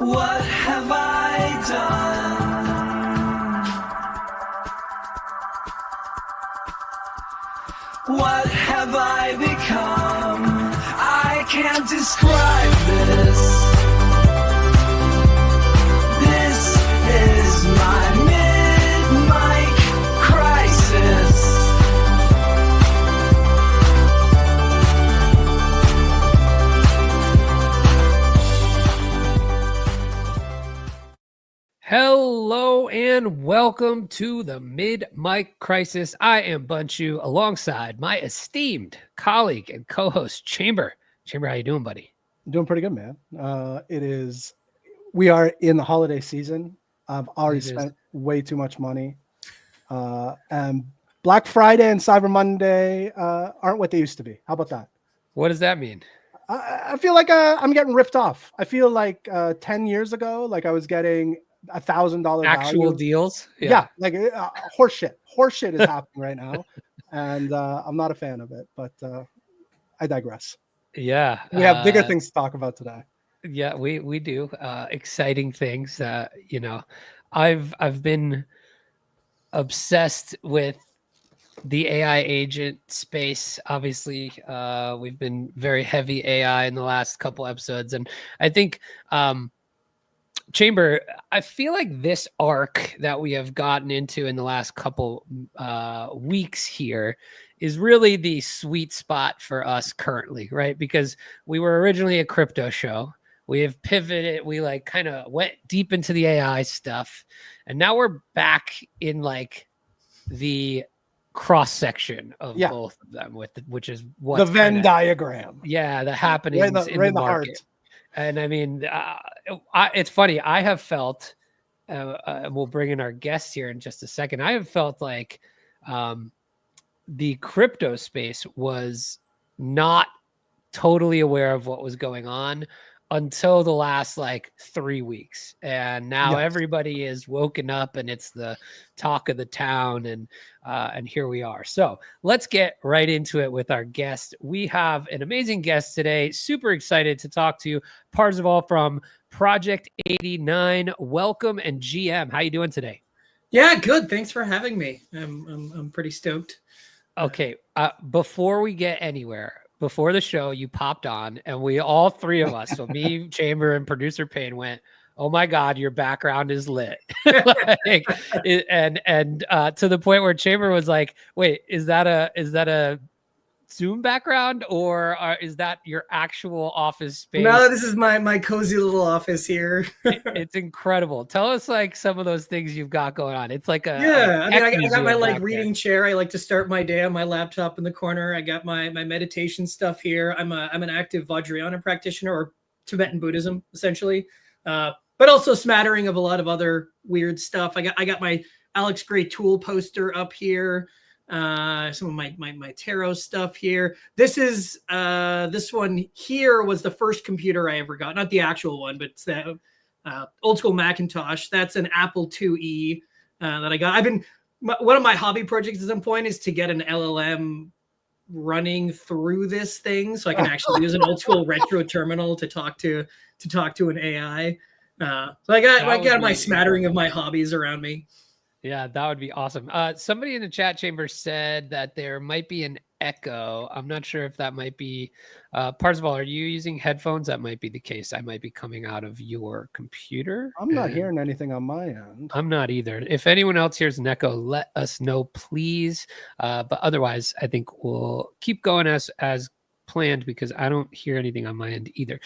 What have I done? What have I become? I can't describe this. This is my mid-mic crisis. Hello and welcome to the Mid-Mic Crisis. I am Bunchu alongside my esteemed colleague and co-host Chamber. Chamber, how you doing, buddy? I'm doing pretty good, man. We are in the holiday season. I've already spent way too much money. And Black Friday and Cyber Monday aren't what they used to be. How about that? What does that mean? I feel like I'm getting ripped off. I feel like 10 years ago, like I was getting $1,000 actual value. Deals. Yeah, like horseshit. Horseshit is happening right now, and I'm not a fan of it. But I digress. Yeah, we have bigger things to talk about today. Yeah, we do exciting things. You know, I've been obsessed with the AI agent space. Obviously, we've been very heavy AI in the last couple episodes, and I think. Chamber, I feel like this arc that we have gotten into in the last couple weeks here is really the sweet spot for us currently, right? Because we were originally a crypto show. We have pivoted. We like kind of went deep into the AI stuff. And now we're back in like the cross section of both of them, which is what the Venn diagram. Yeah, the happenings in the market. Heart. And I mean, it's funny. I have felt, we'll bring in our guests here in just a second. I have felt like the crypto space was not totally aware of what was going on until the last like 3 weeks. And now everybody is woken up and it's the talk of the town. And here we are. So let's get right into it with our guest. We have an amazing guest today. Super excited to talk to Parzival from Project 89. Welcome, and GM. How you doing today? Yeah, good. Thanks for having me. I'm pretty stoked. Okay. Before we get anywhere, before the show, you popped on, and we all three of us, so me, Chamber, and producer Payne, went, "Oh my God, your background is lit!" and to the point where Chamber was like, "Wait, is that a Zoom background, or is that your actual office space?" No, this is my cozy little office here. It's incredible. Tell us like some of those things you've got going on. It's like I got my like reading chair. I like to start my day on my laptop in the corner. I got my meditation stuff here. I'm an active Vajrayana practitioner, or Tibetan Buddhism essentially, but also smattering of a lot of other weird stuff. I got my Alex Gray tool poster up here. Some of my tarot stuff here. This is this one here was the first computer I ever got, not the actual one, but it's the old school Macintosh. That's an Apple IIe that I got. One of my hobby projects at some point is to get an LLM running through this thing, so I can actually use an old school retro terminal to talk to an AI. So I got my smattering of my hobbies around me. Yeah, that would be awesome. Somebody in the chat chamber said that there might be an echo. I'm not sure if that might be Parzival. Are you using headphones? That might be the case. I might be coming out of your computer. I'm not hearing anything on my end. I'm not either. If anyone else hears an echo, let us know, please. But otherwise, I think we'll keep going as planned, because I don't hear anything on my end either.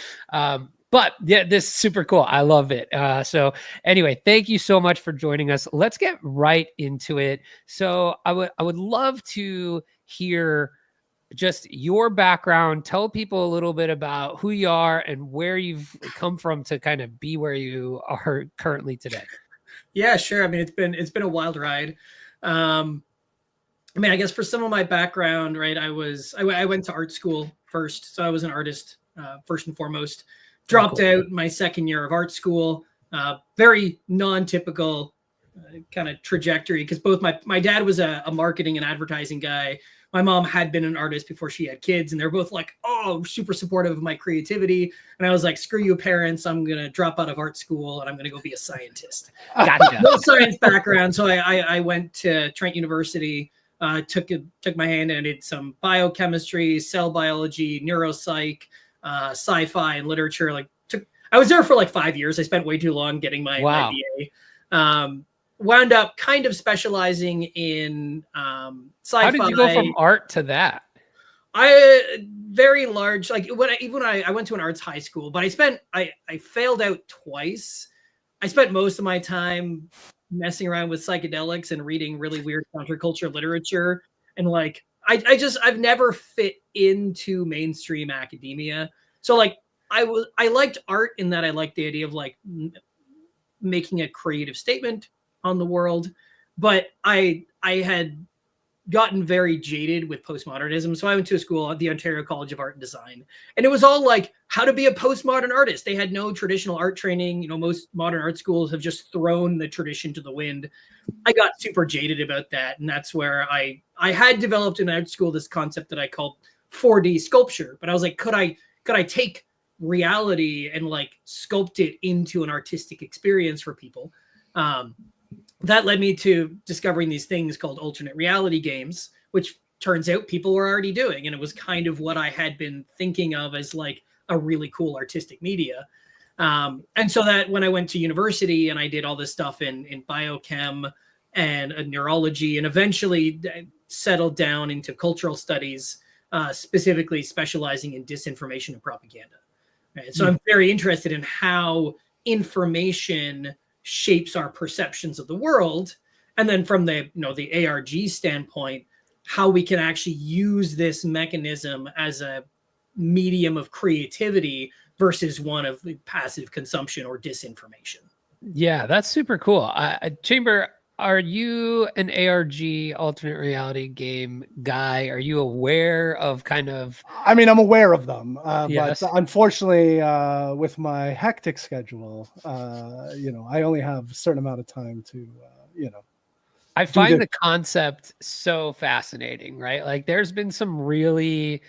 But yeah, this is super cool. I love it. So anyway, thank you so much for joining us. Let's get right into it. So I would love to hear just your background. Tell people a little bit about who you are and where you've come from to kind of be where you are currently today. Yeah, sure. I mean, it's been a wild ride. I mean, I guess for some of my background, right, I went to art school first. So I was an artist first and foremost. Dropped out my second year of art school. Very non-typical kind of trajectory, because both my dad was a marketing and advertising guy, my mom had been an artist before she had kids, and they're both like, oh, super supportive of my creativity. And I was like, screw you parents, I'm going to drop out of art school and I'm going to go be a scientist. Gotcha. No science background. So I went to Trent University, took my hand and did some biochemistry, cell biology, neuropsych, sci-fi and literature. I was there for like 5 years. I spent way too long getting my BA. Wound up kind of specializing in sci-fi. How did you go from art to that? Very large. Like when I went to an arts high school, but I failed out twice. I spent most of my time messing around with psychedelics and reading really weird counterculture literature. And like, I've never fit into mainstream academia. So like, I liked art in that I liked the idea of like making a creative statement on the world, but I had gotten very jaded with postmodernism. So I went to a school at the Ontario College of Art and Design, and it was all like how to be a postmodern artist. They had no traditional art training. You know, most modern art schools have just thrown the tradition to the wind. I got super jaded about that. And that's where I had developed in art school this concept that I called 4D sculpture. But I was like, could I take reality and like sculpt it into an artistic experience for people? That led me to discovering these things called alternate reality games, which turns out people were already doing. And it was kind of what I had been thinking of as like a really cool artistic media. And so that when I went to university and I did all this stuff in biochem and neurology, and eventually settled down into cultural studies, specifically specializing in disinformation and propaganda. Right? So I'm very interested in how information shapes our perceptions of the world. And then from the ARG standpoint, how we can actually use this mechanism as a medium of creativity versus one of passive consumption or disinformation. Yeah, that's super cool. Chamber, are you an ARG alternate reality game guy? Are you aware of kind of... I mean, I'm aware of them, yes. But unfortunately, with my hectic schedule, I only have a certain amount of time to, I find the concept so fascinating, right? Like there's been some really,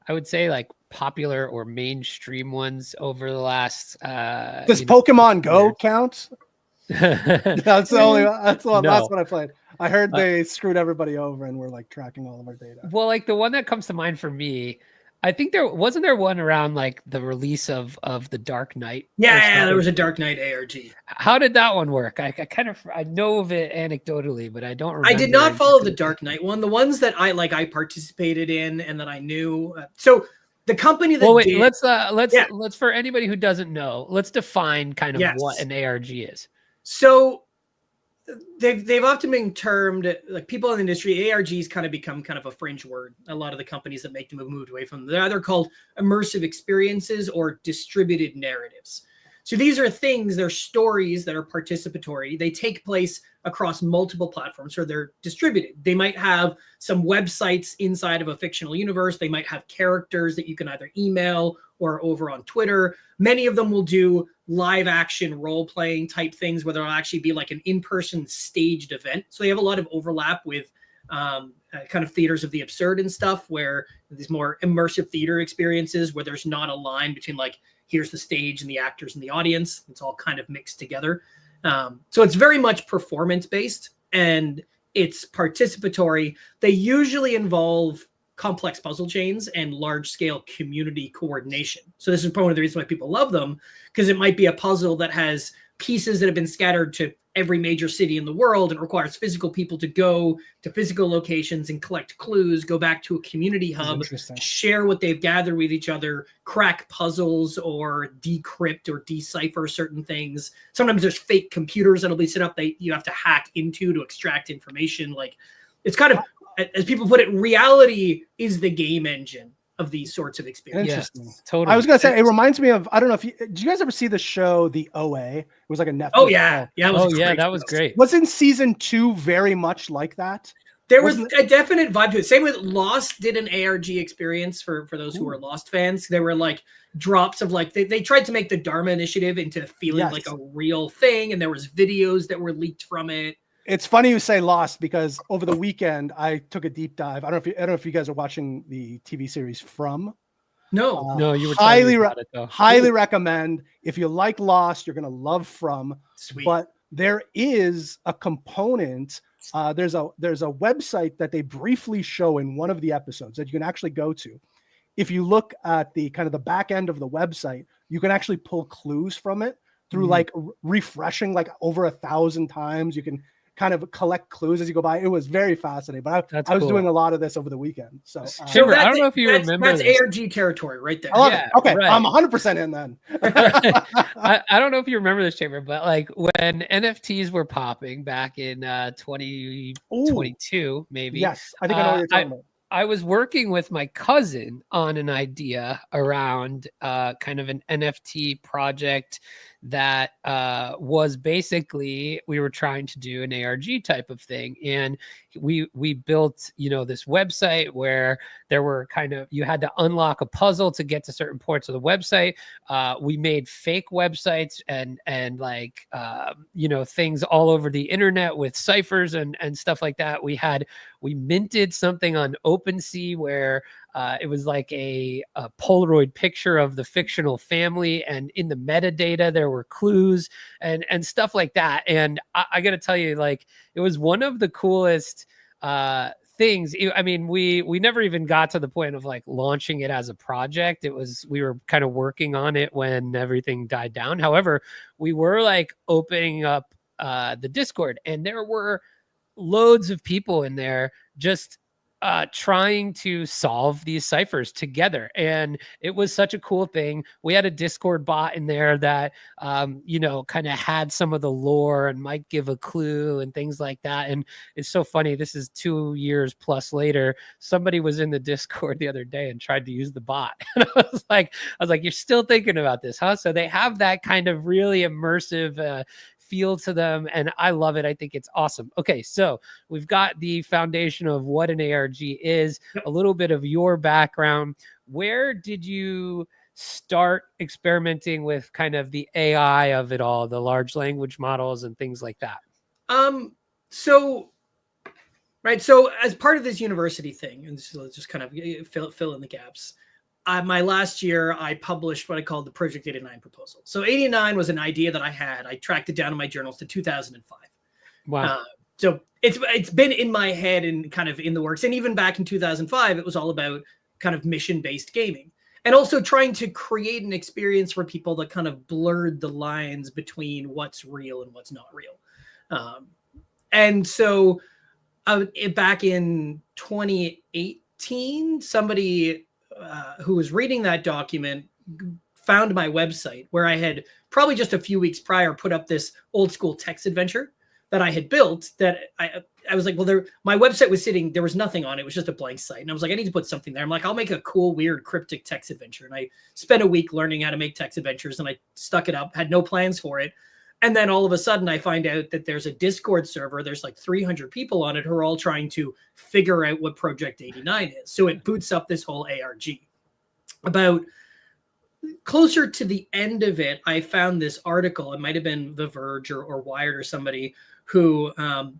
I would say like popular or mainstream ones over the last... Does Pokemon Go count? That's what I played. I heard they screwed everybody over and were like tracking all of our data. Well, like the one that comes to mind for me, I think there one around like the release of the Dark Knight. Yeah, there was a Dark Knight ARG. How did that one work? I know of it anecdotally, but I don't remember. I did not follow the Dark Knight one. The ones that I participated in and that I knew. So the company that let's for anybody who doesn't know, let's define kind of what an ARG is. So they've often been termed, like people in the industry, ARGs kind of become kind of a fringe word. A lot of the companies that make them have moved away from them. They're either called immersive experiences or distributed narratives. So these are things, they're stories that are participatory. They take place across multiple platforms, or they're distributed. They might have some websites inside of a fictional universe. They might have characters that you can either email or over on Twitter. Many of them will do live action role-playing type things where there'll actually be like an in-person staged event. So they have a lot of overlap with kind of theaters of the absurd and stuff, where these more immersive theater experiences where there's not a line between like, here's the stage and the actors and the audience. It's all kind of mixed together. So it's very much performance-based and it's participatory. They usually involve complex puzzle chains and large-scale community coordination. So this is probably one of the reasons why people love them, because it might be a puzzle that has pieces that have been scattered to every major city in the world and requires physical people to go to physical locations and collect clues, go back to a community hub, share what they've gathered with each other, crack puzzles or decrypt or decipher certain things. Sometimes there's fake computers that'll be set up that you have to hack into to extract information. Like it's kind of, as people put it, reality is the game engine of these sorts of experiences. Interesting. Yes, totally. I was gonna say, it reminds me of, I don't know if did you guys ever see the show The OA? It was like a Netflix. Oh yeah, that was great. Wasn't season 2 very much like that? There was a definite vibe to it. Same with Lost did an ARG experience for those who are Lost fans. There were like drops of like, they tried to make the Dharma Initiative into feeling like a real thing. And there was videos that were leaked from it. It's funny you say Lost, because over the weekend I took a deep dive. I don't know if you guys are watching the TV series From. No, no, you were highly about it, though. Highly recommend. If you like Lost, you're gonna love From. Sweet. But there is a component. There's a website that they briefly show in one of the episodes that you can actually go to. If you look at the kind of the back end of the website, you can actually pull clues from it through like refreshing like over 1,000 times. You can kind of collect clues as you go by. It was very fascinating, but I was doing a lot I don't know if you remember that's this. ARG territory right there. Yeah, okay, right. I'm 100% in then. I don't know if you remember this, Chamber, but like when NFTs were popping back in 2022, maybe. Yes, I think I know what you're talking about. I was working with my cousin on an idea around kind of an NFT project that was basically, we were trying to do an ARG type of thing. And we built, this website where there were you had to unlock a puzzle to get to certain parts of the website. We made fake websites and like, things all over the internet with ciphers and stuff like that. We minted something on OpenSea where it was like a Polaroid picture of the fictional family, and in the metadata there were clues and stuff like that. And I got to tell you, like, it was one of the coolest things. I mean, we never even got to the point of like launching it as a project. We were kind of working on it when everything died down. However, we were like opening up the Discord, and there were loads of people in there just trying to solve these ciphers together. And it was such a cool thing. We had a Discord bot in there that, kind of had some of the lore and might give a clue and things like that. And it's so funny. This is 2 years plus later. Somebody was in the Discord the other day and tried to use the bot. And I was like, you're still thinking about this, huh? So they have that kind of really immersive feel to them, and I love it. I think it's awesome. Okay, so we've got the foundation of what an ARG is, a little bit of your background. Where did you start experimenting with kind of the AI of it all, the large language models and things like that? So as part of this university thing, and this will just kind of fill in the gaps. My last year, I published what I called the Project 89 proposal. So 89 was an idea that I had. I tracked it down in my journals to 2005. Wow. So it's been in my head and kind of in the works. And even back in 2005, it was all about kind of mission-based gaming. And also trying to create an experience for people that kind of blurred the lines between what's real and what's not real. And so back in 2018, somebody who was reading that document found my website, where I had probably just a few weeks prior put up this old school text adventure that I had built. That I was like, well, my website was sitting, there was nothing on it. It was just a blank site. And I was like, I need to put something there. I'm like, I'll make a cool, weird, cryptic text adventure. And I spent a week learning how to make text adventures, and I stuck it up, had no plans for it. And then all of a sudden I find out that there's a Discord server. There's like 300 people on it who are all trying to figure out what Project 89 is. So it boots up this whole ARG. About closer to the end of it, I found this article. It might have been The Verge or Wired or somebody who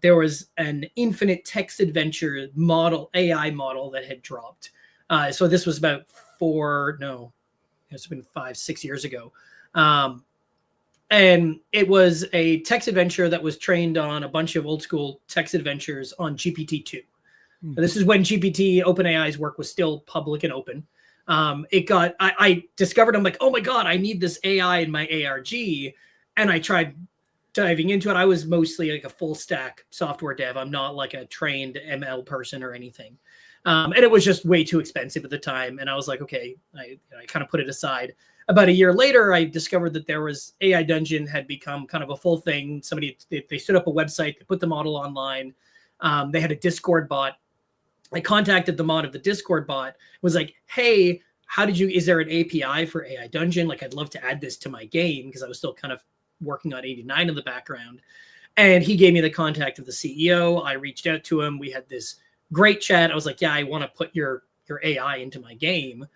there was an infinite text adventure model, AI model that had dropped. So this was about it's been 5-6 years ago. And it was a text adventure that was trained on a bunch of old school text adventures on GPT-2. Mm-hmm. This is when GPT, OpenAI's work was still public and open. I discovered, I'm like, oh my God, I need this AI in my ARG. And I tried diving into it. I was mostly like a full stack software dev. I'm not like a trained ML person or anything. And it was just way too expensive at the time. And I was like, okay, I kind of put it aside. About a year later, I discovered that there was AI Dungeon had become kind of a full thing. They stood up a website, they put the model online. They had a Discord bot. I contacted the mod of the Discord bot, was like, hey, is there an API for AI Dungeon? Like, I'd love to add this to my game, because I was still kind of working on 89 in the background. And he gave me the contact of the CEO. I reached out to him. We had this great chat. I was like, yeah, I want to put your AI into my game.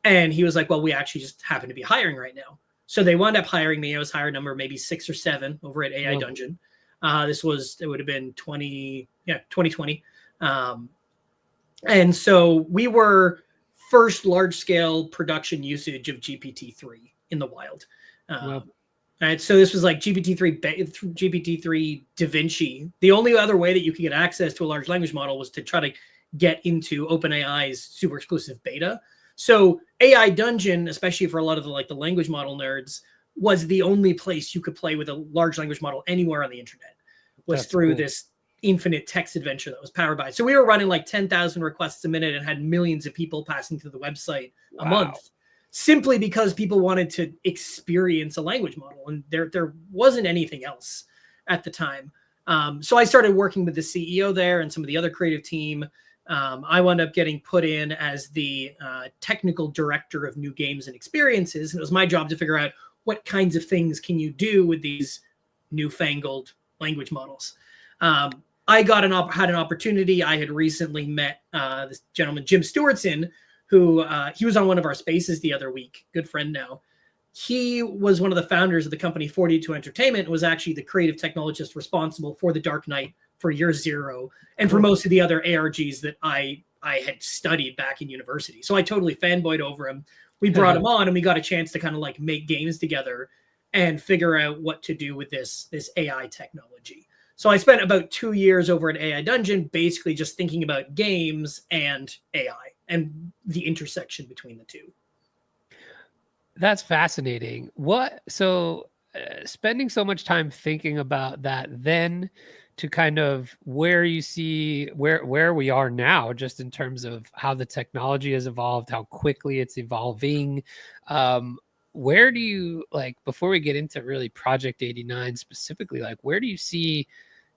And he was like, well, we actually just happen to be hiring right now. So they wound up hiring me. I was hired number maybe 6 or 7 over at AI Dungeon. It would have been 2020. And so we were first large scale production usage of GPT-3 in the wild. Right, so this was like GPT-3 Da Vinci. The only other way that you could get access to a large language model was to try to get into OpenAI's super exclusive beta. So AI Dungeon, especially for a lot of the language model nerds, was the only place you could play with a large language model anywhere on the internet. Was through this infinite text adventure that was powered by. So we were running like 10,000 requests a minute and had millions of people passing through the website a month, simply because people wanted to experience a language model, and there wasn't anything else at the time. So I started working with the CEO there and some of the other creative team. I wound up getting put in as the technical director of new games and experiences. And it was my job to figure out what kinds of things can you do with these newfangled language models. I had an opportunity. I had recently met this gentleman, Jim Stewartson, who he was on one of our spaces the other week, good friend now. He was one of the founders of the company 42 Entertainment, was actually the creative technologist responsible for The Dark Knight for Year Zero and for most of the other ARGs that I had studied back in university. So I totally fanboyed over him. We brought him on and we got a chance to kind of like make games together and figure out what to do with this AI technology. So I spent about 2 years over at AI Dungeon, basically just thinking about games and AI and the intersection between the two. That's fascinating. Spending so much time thinking about that, then to kind of where you see where we are now, just in terms of how the technology has evolved, how quickly it's evolving. Where do you, like, before we get into really Project 89 specifically, like, where do you see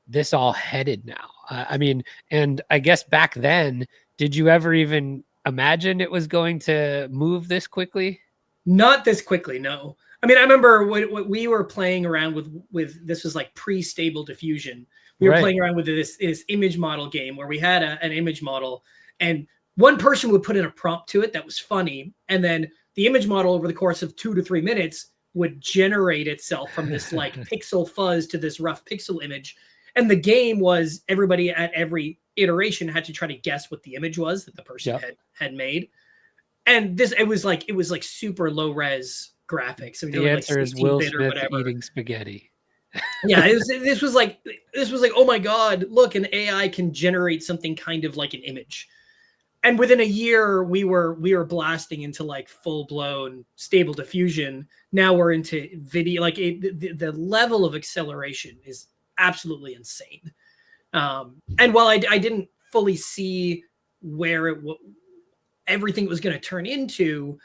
this all headed now? I mean, and I guess back then, did you ever even imagine it was going to move this quickly? Not this quickly, no. I mean, I remember what we were playing around with this was like pre-stable diffusion. We were playing around with this image model game where we had an image model, and one person would put in a prompt to it that was funny, and then the image model over the course of 2 to 3 minutes would generate itself from this like pixel fuzz to this rough pixel image. And the game was everybody at every iteration had to try to guess what the image was that the person had made. And it was like super low res graphics. I mean, the answer is Will Smith eating spaghetti. Yeah, this was like, oh my God, look, an AI can generate something kind of like an image. And within a year, we were blasting into like full blown stable diffusion. Now we're into video. Like the level of acceleration is absolutely insane. And while I didn't fully see where everything was going to turn into,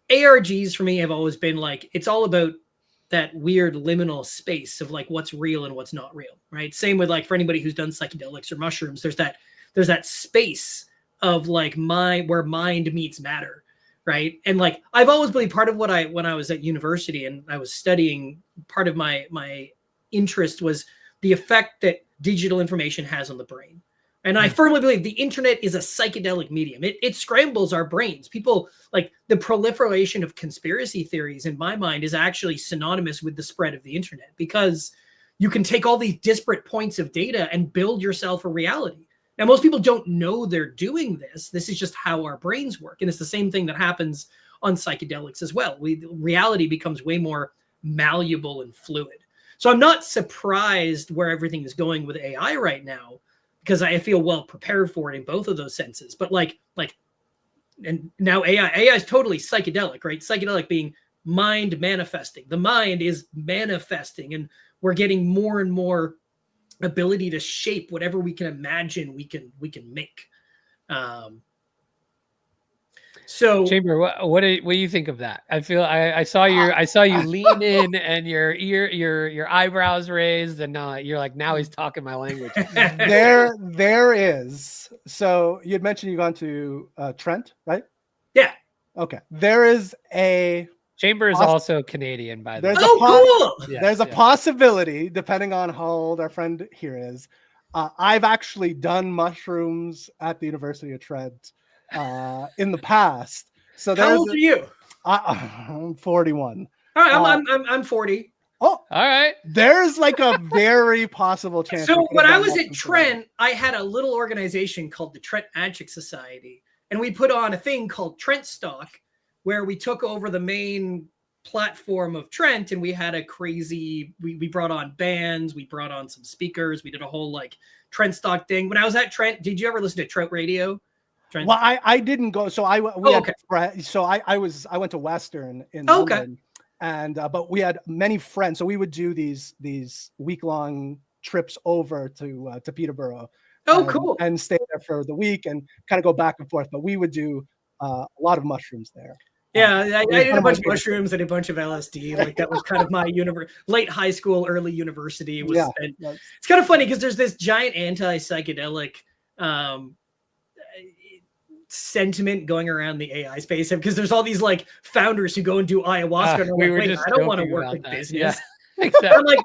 ARGs for me have always been like, it's all about that weird liminal space of like what's real and what's not real, right? Same with like for anybody who's done psychedelics or mushrooms, there's that space of like where mind meets matter, right? And like I've always believed part of when I was at university and I was studying, part of my interest was the effect that digital information has on the brain. And I firmly believe the internet is a psychedelic medium. It scrambles our brains. People, like, the proliferation of conspiracy theories, in my mind, is actually synonymous with the spread of the internet, because you can take all these disparate points of data and build yourself a reality. Now, most people don't know they're doing this. This is just how our brains work. And it's the same thing that happens on psychedelics as well. Reality becomes way more malleable and fluid. So I'm not surprised where everything is going with AI right now, because I feel well prepared for it in both of those senses. But and now AI is totally psychedelic, right? Psychedelic being mind manifesting. The mind is manifesting, and we're getting more and more ability to shape whatever we can imagine we can make. So Chamber, what do you think of that? I feel I saw you lean in and your eyebrows raised, and you're like, now he's talking my language. There is. So you'd mentioned you've gone to Trent, right? Yeah. Okay. There is a Chamber is also Canadian, by the way. Cool. There's a possibility, depending on how old our friend here is. I've actually done mushrooms at the University of Trent in the past. So how old are you? I'm 41. All right, I'm 40. Oh, all right. There's like a very possible chance. So when I was at Trent, I had a little organization called the Trent Magic Society, and we put on a thing called Trent Stock, where we took over the main platform of Trent, and we had a crazy. We brought on bands, we brought on some speakers, we did a whole like Trent Stock thing. When I was at Trent, did you ever listen to Trent Radio? Trent? Well, I didn't go. So I went to Western in London. And but we had many friends, so we would do these week-long trips over to Peterborough. Cool! And stay there for the week and kind of go back and forth. But we would do a lot of mushrooms there. Yeah, I did a bunch of mushrooms and a bunch of LSD. Like that was kind of my late high school, early university. It's kind of funny because there's this giant anti-psychedelic sentiment going around the AI space because there's all these like founders who go and do ayahuasca and are like, wait, I don't want to work with business. Yeah, exactly. I'm like,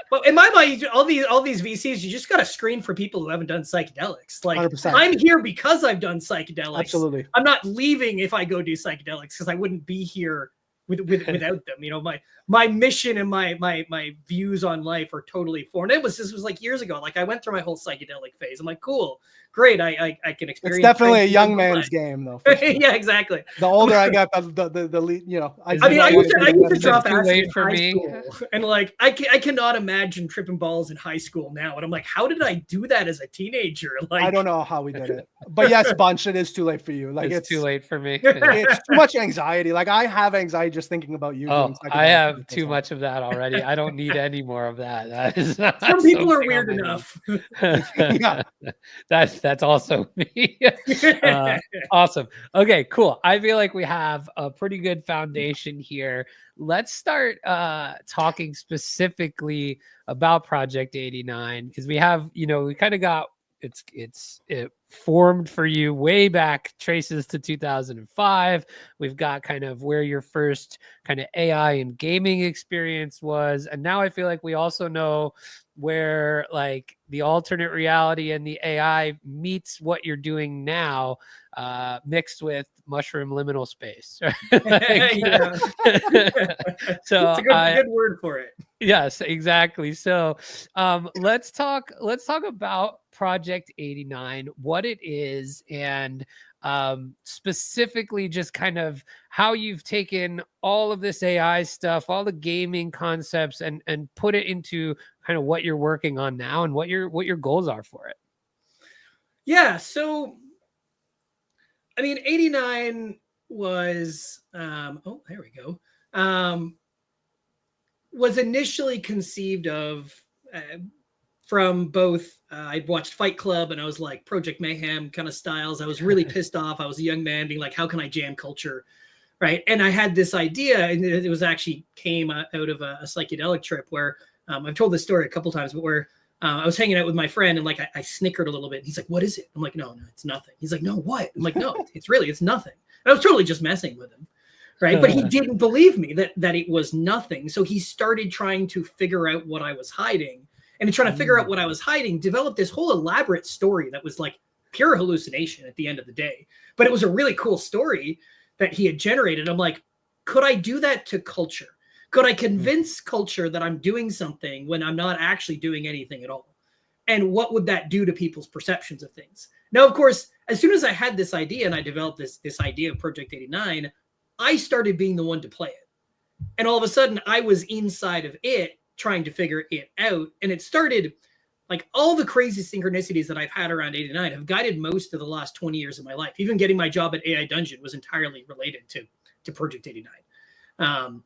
well, in my mind, all these VCs, you just got to screen for people who haven't done psychedelics. Like 100%. I'm here because I've done psychedelics. Absolutely. I'm not leaving if I go do psychedelics because I wouldn't be here without them. You know, my mission and my views on life are totally foreign. This was like years ago. Like I went through my whole psychedelic phase. I'm like, cool, great. I can experience. It's definitely a young man's game, though. Sure. Yeah, exactly. The older I got, the you know. I used to drop acid in high school, and like I cannot imagine tripping balls in high school now. And I'm like, how did I do that as a teenager? Like I don't know how we did it, but yes, Bunch, it is too late for you. Like it's too late for me. It's too much anxiety. Like I have anxiety just thinking about you. Oh, I have too much of that already. I don't need any more of that. That is some people are weird enough. Yeah. That's also me. Awesome. Okay, cool. I feel like we have a pretty good foundation here. Let's start talking specifically about Project 89 because we have, we kind of got it formed for you way back, traces to 2005. We've got kind of where your first kind of AI and gaming experience was, and now I feel like we also know where like the alternate reality and the AI meets what you're doing now, mixed with mushroom liminal space. So it's a good word for it. Yes, exactly. So let's talk about Project 89, what it is, and specifically just kind of how you've taken all of this AI stuff, all the gaming concepts, and put it into kind of what you're working on now and what your goals are for it. Yeah. So, I mean, 89 was, there we go. Was initially conceived of from both, I'd watched Fight Club and I was like Project Mayhem kind of styles. I was really pissed off. I was a young man being like, how can I jam culture? Right. And I had this idea, and it was actually came out of a psychedelic trip where I've told this story a couple times, but where I was hanging out with my friend and like I snickered a little bit. He's like, what is it? I'm like, no, it's nothing. He's like, no, what? I'm like, no, it's nothing. And I was totally just messing with him. Right. But he didn't believe me that it was nothing. So he started trying to figure out what I was hiding. And in trying to figure out what I was hiding, developed this whole elaborate story that was like pure hallucination at the end of the day. But it was a really cool story that he had generated. I'm like, could I do that to culture? Could I convince culture that I'm doing something when I'm not actually doing anything at all? And what would that do to people's perceptions of things? Now, of course, as soon as I had this idea and I developed this idea of Project 89, I started being the one to play it. And all of a sudden I was inside of it trying to figure it out. And it started like all the crazy synchronicities that I've had around 89 have guided most of the last 20 years of my life. Even getting my job at AI Dungeon was entirely related to Project 89.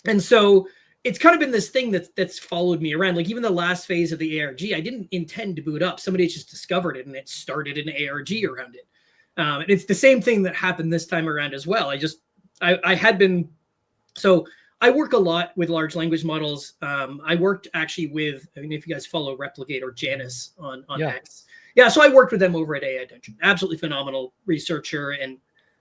And so it's kind of been this thing that's followed me around. Like even the last phase of the ARG, I didn't intend to boot up. Somebody just discovered it and it started an ARG around it. And it's the same thing that happened this time around as well. I had been, so I work a lot with large language models. I worked actually with, I mean, if you guys follow Replicate or Janus on X. Yeah, so I worked with them over at AI Dungeon. Absolutely phenomenal researcher and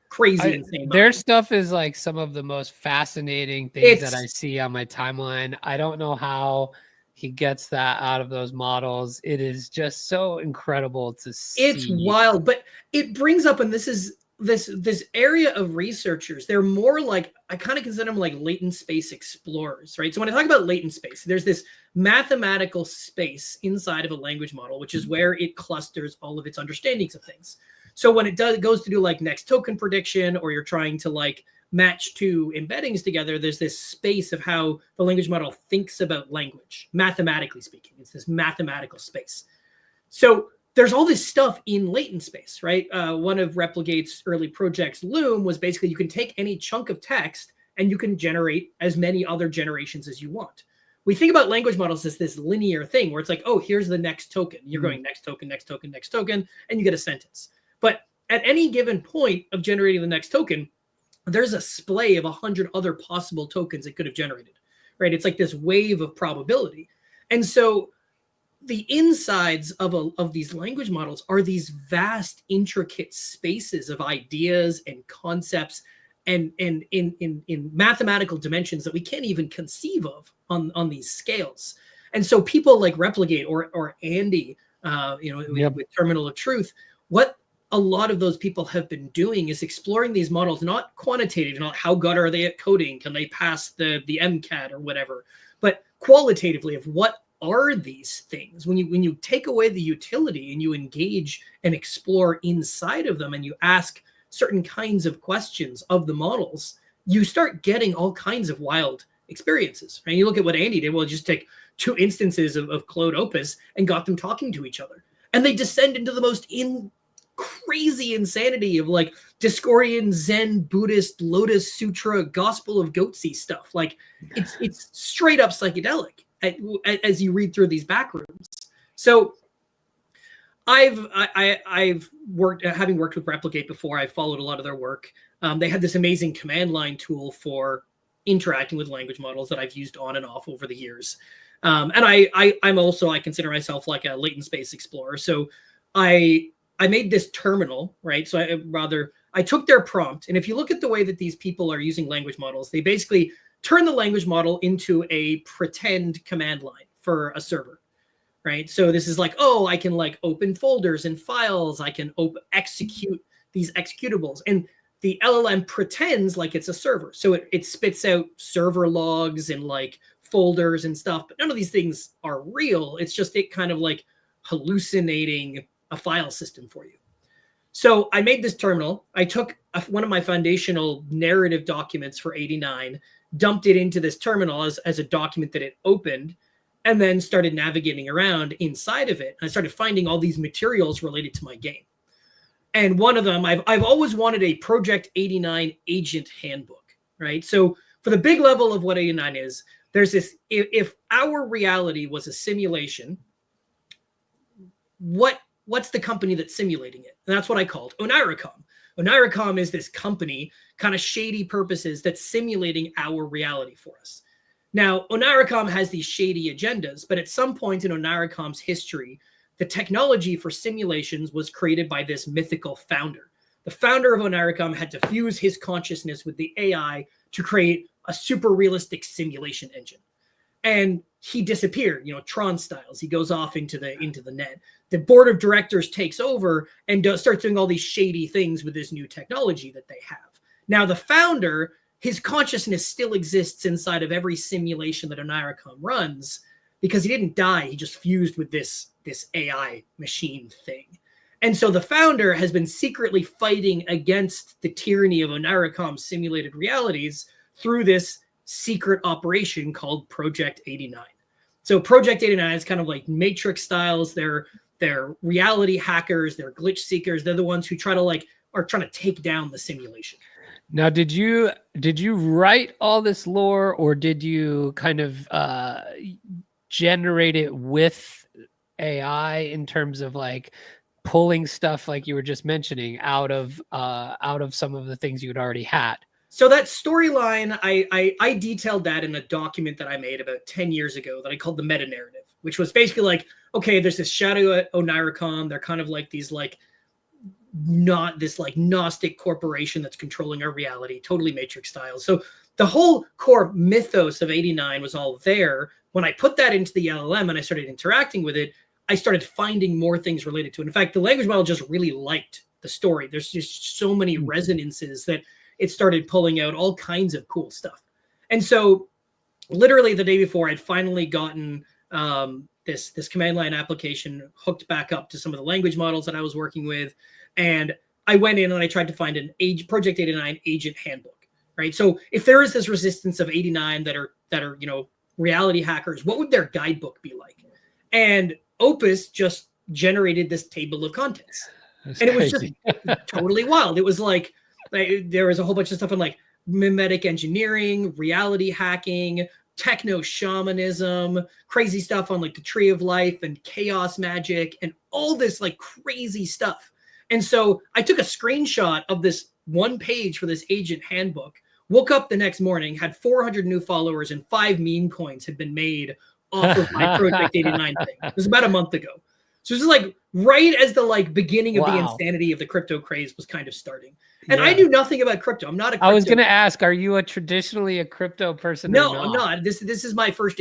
crazy insane. Their stuff is like some of the most fascinating things that I see on my timeline. I don't know how he gets that out of those models. It is just so incredible to see. It's wild, but it brings up, and this is this area of researchers, they're more like, I kind of consider them like latent space explorers, right? So when I talk about latent space, there's this mathematical space inside of a language model, which is where it clusters all of its understandings of things. So when it goes to do like next token prediction, or you're trying to like match two embeddings together, there's this space of how the language model thinks about language, mathematically speaking. It's this mathematical space. So there's all this stuff in latent space, right? One of Replicate's early projects, Loom, was basically you can take any chunk of text and you can generate as many other generations as you want. We think about language models as this linear thing where it's like, oh, here's the next token. You're going next token, next token, next token, and you get a sentence. But at any given point of generating the next token, there's a splay of 100 other possible tokens it could have generated, right? It's like this wave of probability. And so the insides of these language models are these vast, intricate spaces of ideas and concepts and in mathematical dimensions that we can't even conceive of on these scales. And so people like Replicate or Andy, with Terminal of Truth, what a lot of those people have been doing is exploring these models, not quantitative, not how good are they at coding, can they pass the MCAT or whatever, but qualitatively of what are these things. When you take away the utility and you engage and explore inside of them and you ask certain kinds of questions of the models, you start getting all kinds of wild experiences. Right? You look at what Andy did. Well, just take two instances of Claude Opus and got them talking to each other, and they descend into the most crazy insanity of like Discordian, Zen, Buddhist, Lotus Sutra, Gospel of Goatsy stuff. Like it's straight up psychedelic as you read through these back rooms. So I've worked, having worked with Replicate before, I followed a lot of their work. They had this amazing command line tool for interacting with language models that I've used on and off over the years. And I consider myself like a latent space explorer. So I made this terminal, right? So I took their prompt, and if you look at the way that these people are using language models, they basically turn the language model into a pretend command line for a server, right? So this is like, oh, I can like open folders and files. I can execute these executables. And the LLM pretends like it's a server. So it spits out server logs and like folders and stuff, but none of these things are real. It's just it kind of like hallucinating a file system for you. So I made this terminal. I took one of my foundational narrative documents for 89, dumped it into this terminal as a document that it opened, and then started navigating around inside of it. I started finding all these materials related to my game. And one of them, I've always wanted a Project 89 agent handbook, right? So for the big level of what 89 is, there's this, if our reality was a simulation, what's the company that's simulating it? And that's what I called Oniricom. Oniricom is this company, kind of shady purposes, that's simulating our reality for us. Now, Oniricom has these shady agendas, but at some point in Oniricom's history, the technology for simulations was created by this mythical founder. The founder of Oniricom had to fuse his consciousness with the AI to create a super realistic simulation engine. And he disappeared, Tron styles. He goes off into the net. The board of directors takes over and starts doing all these shady things with this new technology that they have. Now, the founder, his consciousness still exists inside of every simulation that Oniricom runs because he didn't die. He just fused with this AI machine thing. And so the founder has been secretly fighting against the tyranny of Oniricom's simulated realities through this secret operation called Project 89. So Project 89 is kind of like Matrix styles. They're reality hackers. They're glitch seekers. They're the ones who are trying to take down the simulation. Now, did you write all this lore, or did you kind of generate it with AI in terms of like pulling stuff like you were just mentioning out of some of the things you had already had? So that storyline, I detailed that in a document that I made about 10 years ago that I called the meta narrative, which was basically like, okay, there's this shadow at Oniricom. They're kind of like these not this like Gnostic corporation that's controlling our reality, totally Matrix style. So the whole core mythos of 89 was all there. When I put that into the LLM and I started interacting with it, I started finding more things related to it. In fact, the language model just really liked the story. There's just so many resonances that it started pulling out all kinds of cool stuff. And so literally the day before, I'd finally gotten this command line application hooked back up to some of the language models that I was working with. And I went in and I tried to find an Project 89 agent handbook, right? So if there is this resistance of 89 that are, you know, reality hackers, what would their guidebook be like? And Opus just generated this table of contents. That's and crazy. It was just totally wild. It was like there was a whole bunch of stuff on like mimetic engineering, reality hacking, techno-shamanism, crazy stuff on like the Tree of Life and chaos magic and all this like crazy stuff. And so I took a screenshot of this one page for this agent handbook, woke up the next morning, had 400 new followers, and 5 meme coins had been made off of my Project 89 thing. It was about a month ago. So this is like right as the like beginning of the insanity of the crypto craze was kind of starting. And I knew nothing about crypto. I'm not a crypto. I was going to ask, are you traditionally a crypto person? No, I'm not. This is my first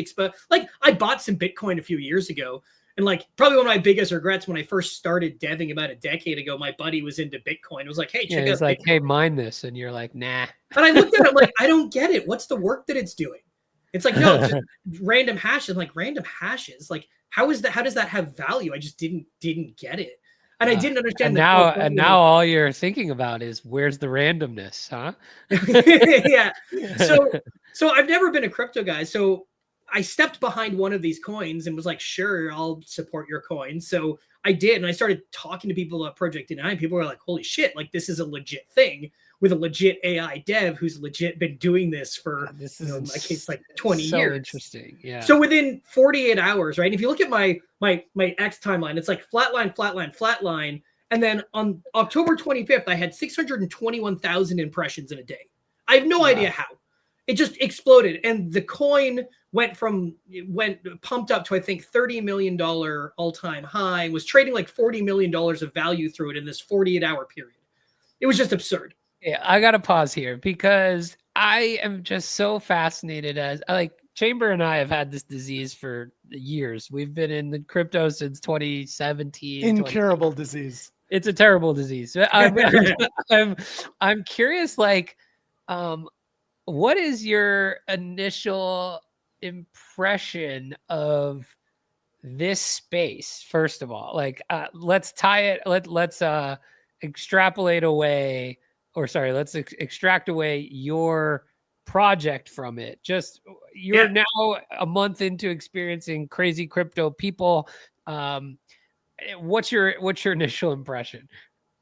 like I bought some Bitcoin a few years ago. And like probably one of my biggest regrets when I first started deving about a decade ago, my buddy was into Bitcoin. It was like, hey, check out. He's like, Bitcoin. hey, mine this. And you're like, nah. But I looked at it, I'm like, I don't get it. What's the work that it's doing? It's like, no, it's just random hashes. Like random hashes. Like, how does that have value? I just didn't get it. And I didn't understand. And now all you're thinking about is where's the randomness, huh? Yeah. So I've never been a crypto guy. So I stepped behind one of these coins and was like, sure, I'll support your coin. So I did. And I started talking to people about Project 89. People were like, holy shit, like this is a legit thing with a legit AI dev who's legit been doing this for, in my case, like 20 years. So interesting. Yeah. So within 48 hours, right? And if you look at my X timeline, it's like flatline. And then on October 25th, I had 621,000 impressions in a day. I have no idea how. It just exploded. And the coin went pumped up to, I think, $30 million all-time high, was trading like $40 million of value through it in this 48-hour period. It was just absurd. Yeah, I got to pause here because I am just so fascinated Chamber and I have had this disease for years. We've been in the crypto since 2017. Incurable disease. It's a terrible disease. I'm curious, like, what is your initial impression of this space? First of all, like, let's tie it. Let's extrapolate away, let's extract away your project from it. Just you're now a month into experiencing crazy crypto people. What's your initial impression?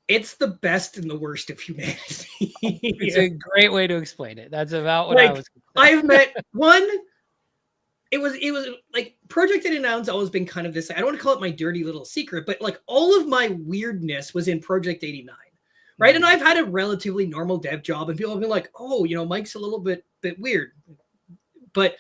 It's the best and the worst of humanity. It's a great way to explain it. That's about what I was. I've met one. It was like Project 89's always been kind of this. I don't want to call it my dirty little secret, but like all of my weirdness was in Project 89, right? Mm-hmm. And I've had a relatively normal dev job, and people have been like, "Oh, Mike's a little bit weird." But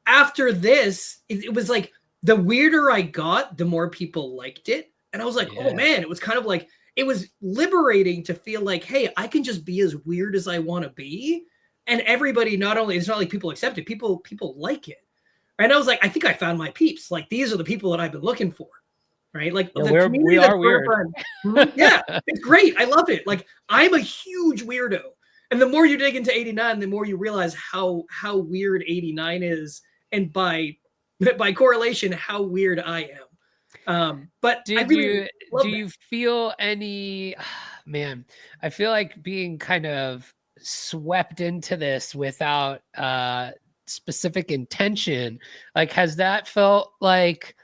after this, it was like the weirder I got, the more people liked it. And I was like, oh man, it was kind of like, it was liberating to feel like, hey, I can just be as weird as I want to be. And everybody, it's not like people accept it, people like it. And I was like, I think I found my peeps. Like, these are the people that I've been looking for. Right. Like we are weird. Yeah, it's great. I love it. Like, I'm a huge weirdo. And the more you dig into 89, the more you realize how weird 89 is. And by correlation, how weird I am. But do you feel any, man, I feel like being kind of swept into this without specific intention, like, has that felt like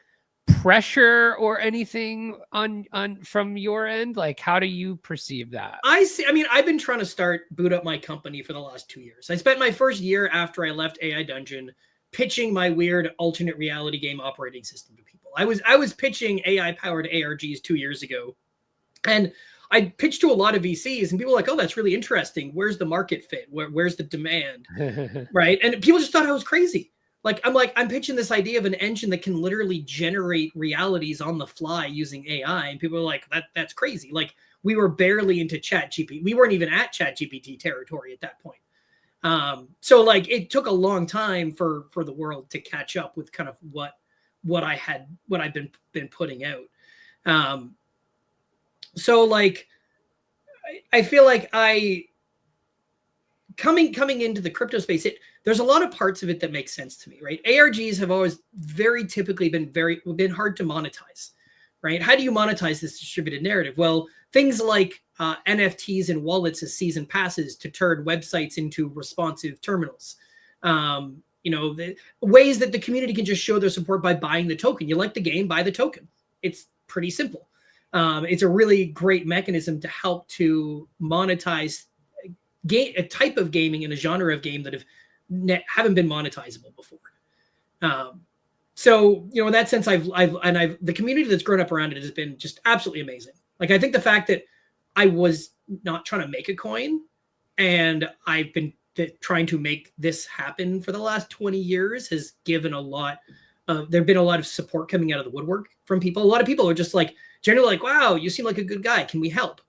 pressure or anything on from your end? Like, how do you perceive that? I've been trying to boot up my company for the last 2 years. I spent my first year after I left AI Dungeon pitching my weird alternate reality game operating system to people. I was pitching AI powered ARGs 2 years ago, and I pitched to a lot of VCs, and people were like, "Oh, that's really interesting. Where's the market fit? Where's the demand?" Right? And people just thought I was crazy. I'm pitching this idea of an engine that can literally generate realities on the fly using AI, and people are like, "That's crazy." Like, we were barely into ChatGPT. We weren't even at ChatGPT territory at that point. So like, it took a long time for the world to catch up with kind of what I've been putting out. So like, I feel like coming into the crypto space, there's a lot of parts of it that make sense to me, right? ARGs have always very typically been hard to monetize, right? How do you monetize this distributed narrative? Well, things like NFTs and wallets as season passes to turn websites into responsive terminals. The ways that the community can just show their support by buying the token. You like the game, buy the token. It's pretty simple. It's a really great mechanism to help to monetize a type of gaming and a genre of game that haven't been monetizable before. So in that sense, the community that's grown up around it has been just absolutely amazing. Like, I think the fact that I was not trying to make a coin, and I've been trying to make this happen for the last 20 years has given a lot. There've been a lot of support coming out of the woodwork from people. A lot of people are just like generally like, "Wow, you seem like a good guy. Can we help?"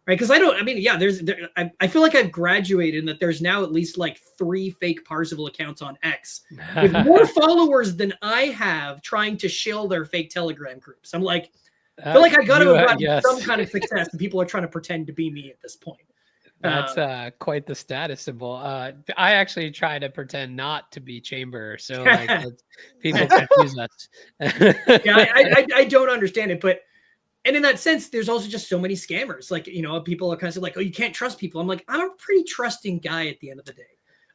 Right? Because I feel like I've graduated and that there's now at least like 3 fake Parzival accounts on X with more followers than I have trying to shill their fake Telegram groups. I'm like, I feel like I got to have gotten some kind of success, and people are trying to pretend to be me at this point. That's quite the status symbol. I actually try to pretend not to be Chamber, so like people confuse us. Yeah, I don't understand it, and in that sense, there's also just so many scammers. Like, people are kind of like, "Oh, you can't trust people." I'm like, I'm a pretty trusting guy at the end of the day.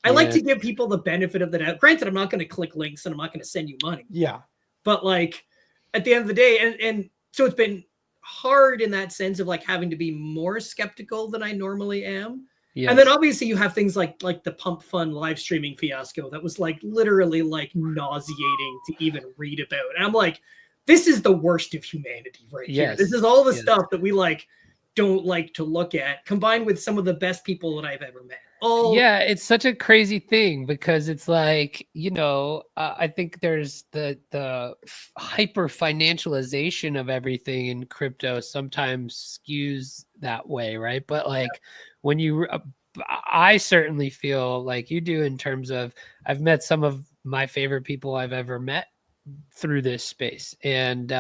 I like to give people the benefit of the doubt. Granted, I'm not going to click links and I'm not going to send you money. Yeah, but like at the end of the day, and so it's been hard in that sense of like having to be more skeptical than I normally am. Yes. And then obviously you have things like the Pump Fund live streaming fiasco that was like literally like nauseating to even read about. And I'm like, this is the worst of humanity right here. This is all the stuff that we like don't like to look at, combined with some of the best people that I've ever met. Yeah, it's such a crazy thing because it's like, I think there's the hyper financialization of everything in crypto sometimes skews that way, right? But like when I certainly feel like you do in terms of I've met some of my favorite people I've ever met through this space, and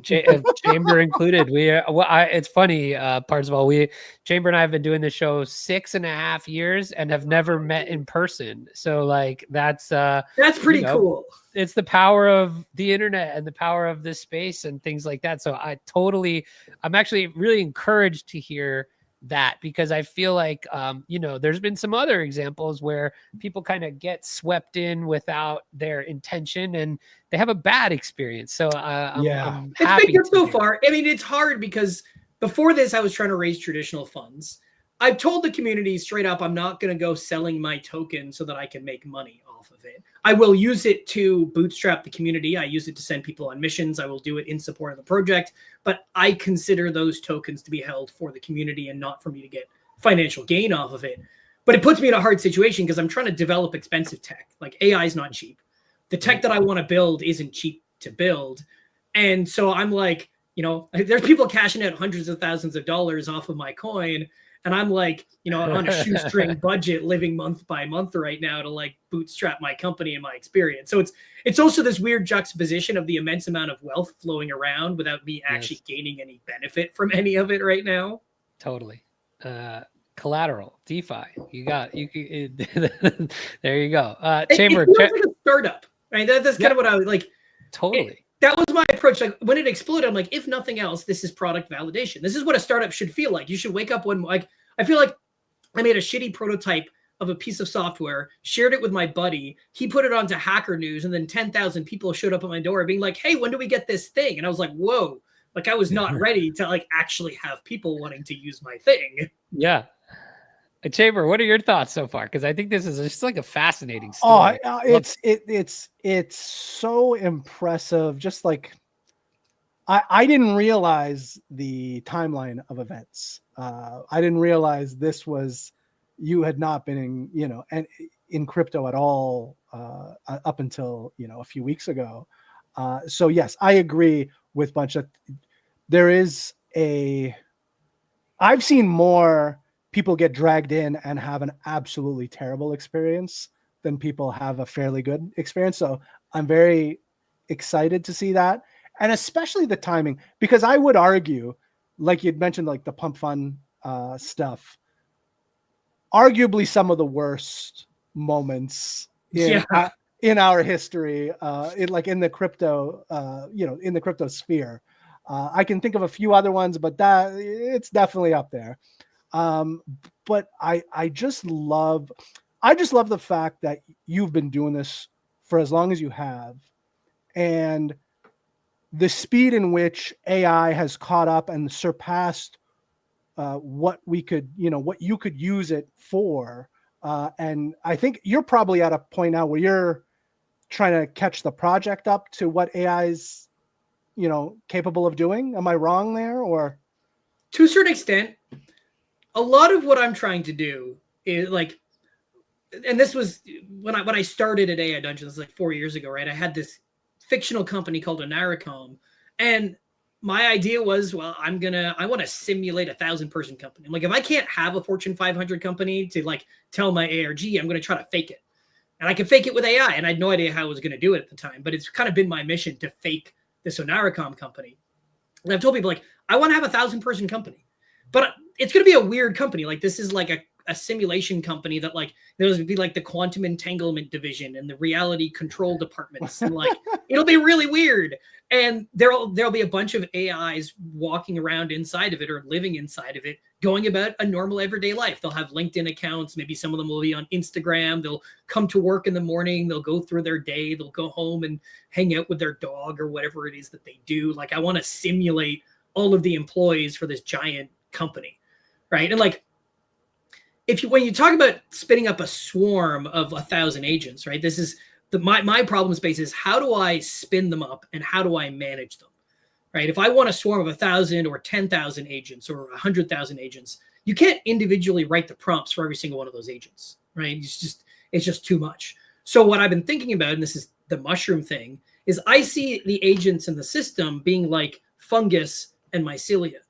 Chamber included. It's funny, Parzival, Chamber and I have been doing the show 6.5 years and have never met in person. So like that's pretty cool. It's the power of the internet and the power of this space and things like that. So I'm actually really encouraged to hear that, because I feel like there's been some other examples where people kind of get swept in without their intention and they have a bad experience. So I'm happy. It's been good so far. I mean, it's hard because before this I was trying to raise traditional funds. I've told the community straight up, I'm not going to go selling my token so that I can make money off of it. I will use it to bootstrap the community. I use it to send people on missions. I will do it in support of the project, but I consider those tokens to be held for the community and not for me to get financial gain off of it. But it puts me in a hard situation because I'm trying to develop expensive tech. Like, AI is not cheap. The tech that I want to build isn't cheap to build. And so I'm like, there's people cashing out hundreds of thousands of dollars off of my coin. And I'm like, on a shoestring budget, living month by month right now to like bootstrap my company and my experience. So it's also this weird juxtaposition of the immense amount of wealth flowing around without me actually gaining any benefit from any of it right now. Totally. Collateral, DeFi. There you go. Chamber. It feels like a startup, right? That's kind of what I was like. Totally. That was my approach. Like, when it exploded, I'm like, if nothing else, this is product validation. This is what a startup should feel like. You should wake up I feel like I made a shitty prototype of a piece of software, shared it with my buddy. He put it onto Hacker News, and then 10,000 people showed up at my door being like, "Hey, when do we get this thing?" And I was like, "Whoa!" Like, I was not ready to like actually have people wanting to use my thing. Yeah. Chamber, what are your thoughts so far? Because I think this is just like a fascinating story. It's so impressive. Just like I didn't realize the timeline of events. I didn't realize you had not been in crypto at all up until a few weeks ago. So yes, I agree with Bunchu. I've seen more people get dragged in and have an absolutely terrible experience than people have a fairly good experience. So I'm very excited to see that. And especially the timing, because I would argue like you'd mentioned, like the pump fun stuff, arguably some of the worst moments in our history, in the crypto, in the crypto sphere. I can think of a few other ones, but that it's definitely up there. But I just love the fact that you've been doing this for as long as you have, and the speed in which AI has caught up and surpassed what you could use it for. And I think you're probably at a point now where you're trying to catch the project up to what AI is, capable of doing. Am I wrong there? Or to a certain extent, a lot of what I'm trying to do is like, and this was when I started at AI Dungeons like 4 years ago, right? I had this fictional company called Onaricom, and my idea was, well, I want to simulate 1,000-person company. I'm like, if I can't have a Fortune 500 company to like tell my ARG, I'm going to try to fake it. And I can fake it with AI. And I had no idea how I was going to do it at the time, but it's kind of been my mission to fake this Onaricom company. And I've told people like, I want to have 1,000-person company, but it's going to be a weird company. Like this is like a simulation company that like, there's be like the quantum entanglement division and the reality control departments. And like, it'll be really weird. And there'll be a bunch of AIs walking around inside of it or living inside of it, going about a normal everyday life. They'll have LinkedIn accounts. Maybe some of them will be on Instagram. They'll come to work in the morning. They'll go through their day. They'll go home and hang out with their dog or whatever it is that they do. Like I want to simulate all of the employees for this giant company, right? And like, when you talk about spinning up a swarm of 1,000 agents, right? This is my problem space is how do I spin them up and how do I manage them, right? If I want a swarm of 1,000 or 10,000 agents or 100,000 agents, you can't individually write the prompts for every single one of those agents, right? It's just too much. So what I've been thinking about, and this is the mushroom thing, is I see the agents in the system being like fungus and mycelia,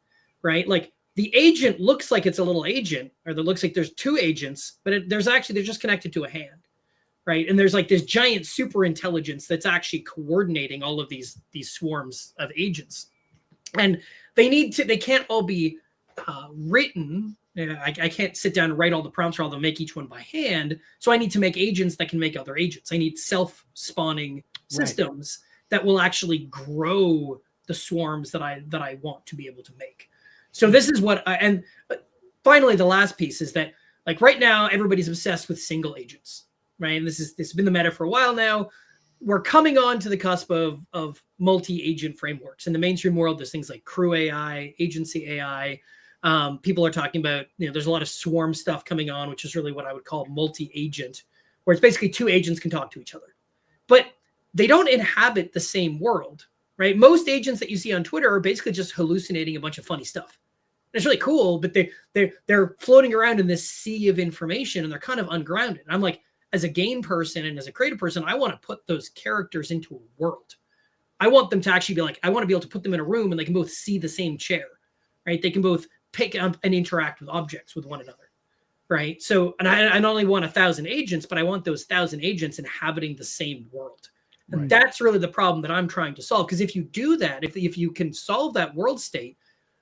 right? Like the agent looks like it's a little agent, or it looks like there's two agents, but they're just connected to a hand, right? And there's like this giant super intelligence that's actually coordinating all of these swarms of agents, and they can't all be written. I can't sit down and write all the prompts, or I'll make each one by hand. So I need to make agents that can make other agents. I need self-spawning systems that will actually grow the swarms that I want to be able to make. So this is and finally, the last piece is that like right now, everybody's obsessed with single agents, right? And this has been the meta for a while now. We're coming on to the cusp of multi-agent frameworks. In the mainstream world, there's things like crew AI, agency AI. People are talking about, there's a lot of swarm stuff coming on, which is really what I would call multi-agent, where it's basically two agents can talk to each other. But they don't inhabit the same world, right? Most agents that you see on Twitter are basically just hallucinating a bunch of funny stuff. It's really cool, but they're floating around in this sea of information and they're kind of ungrounded. And I'm like, as a game person and as a creative person, I want to put those characters into a world. I want them to actually be like, I want to be able to put them in a room and they can both see the same chair, right? They can both pick up and interact with objects with one another, right? So, and I not only want 1,000 agents, but I want those 1,000 agents inhabiting the same world. And that's really the problem that I'm trying to solve. Because if you do that, if you can solve that world state,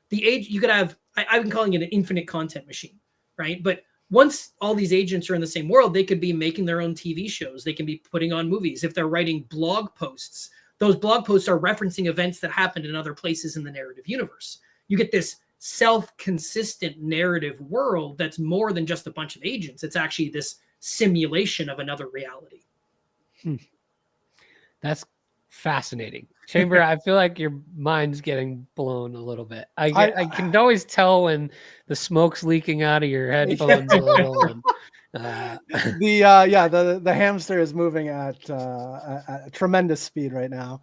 you could have, I've been calling it an infinite content machine, right? But once all these agents are in the same world, they could be making their own TV shows. They can be putting on movies. If they're writing blog posts, those blog posts are referencing events that happened in other places in the narrative universe. You get this self-consistent narrative world that's more than just a bunch of agents. It's actually this simulation of another reality. That's fascinating. Chamber, I feel like your mind's getting blown a little bit. I can always tell when the smoke's leaking out of your headphones a little. And, the hamster is moving at a tremendous speed right now.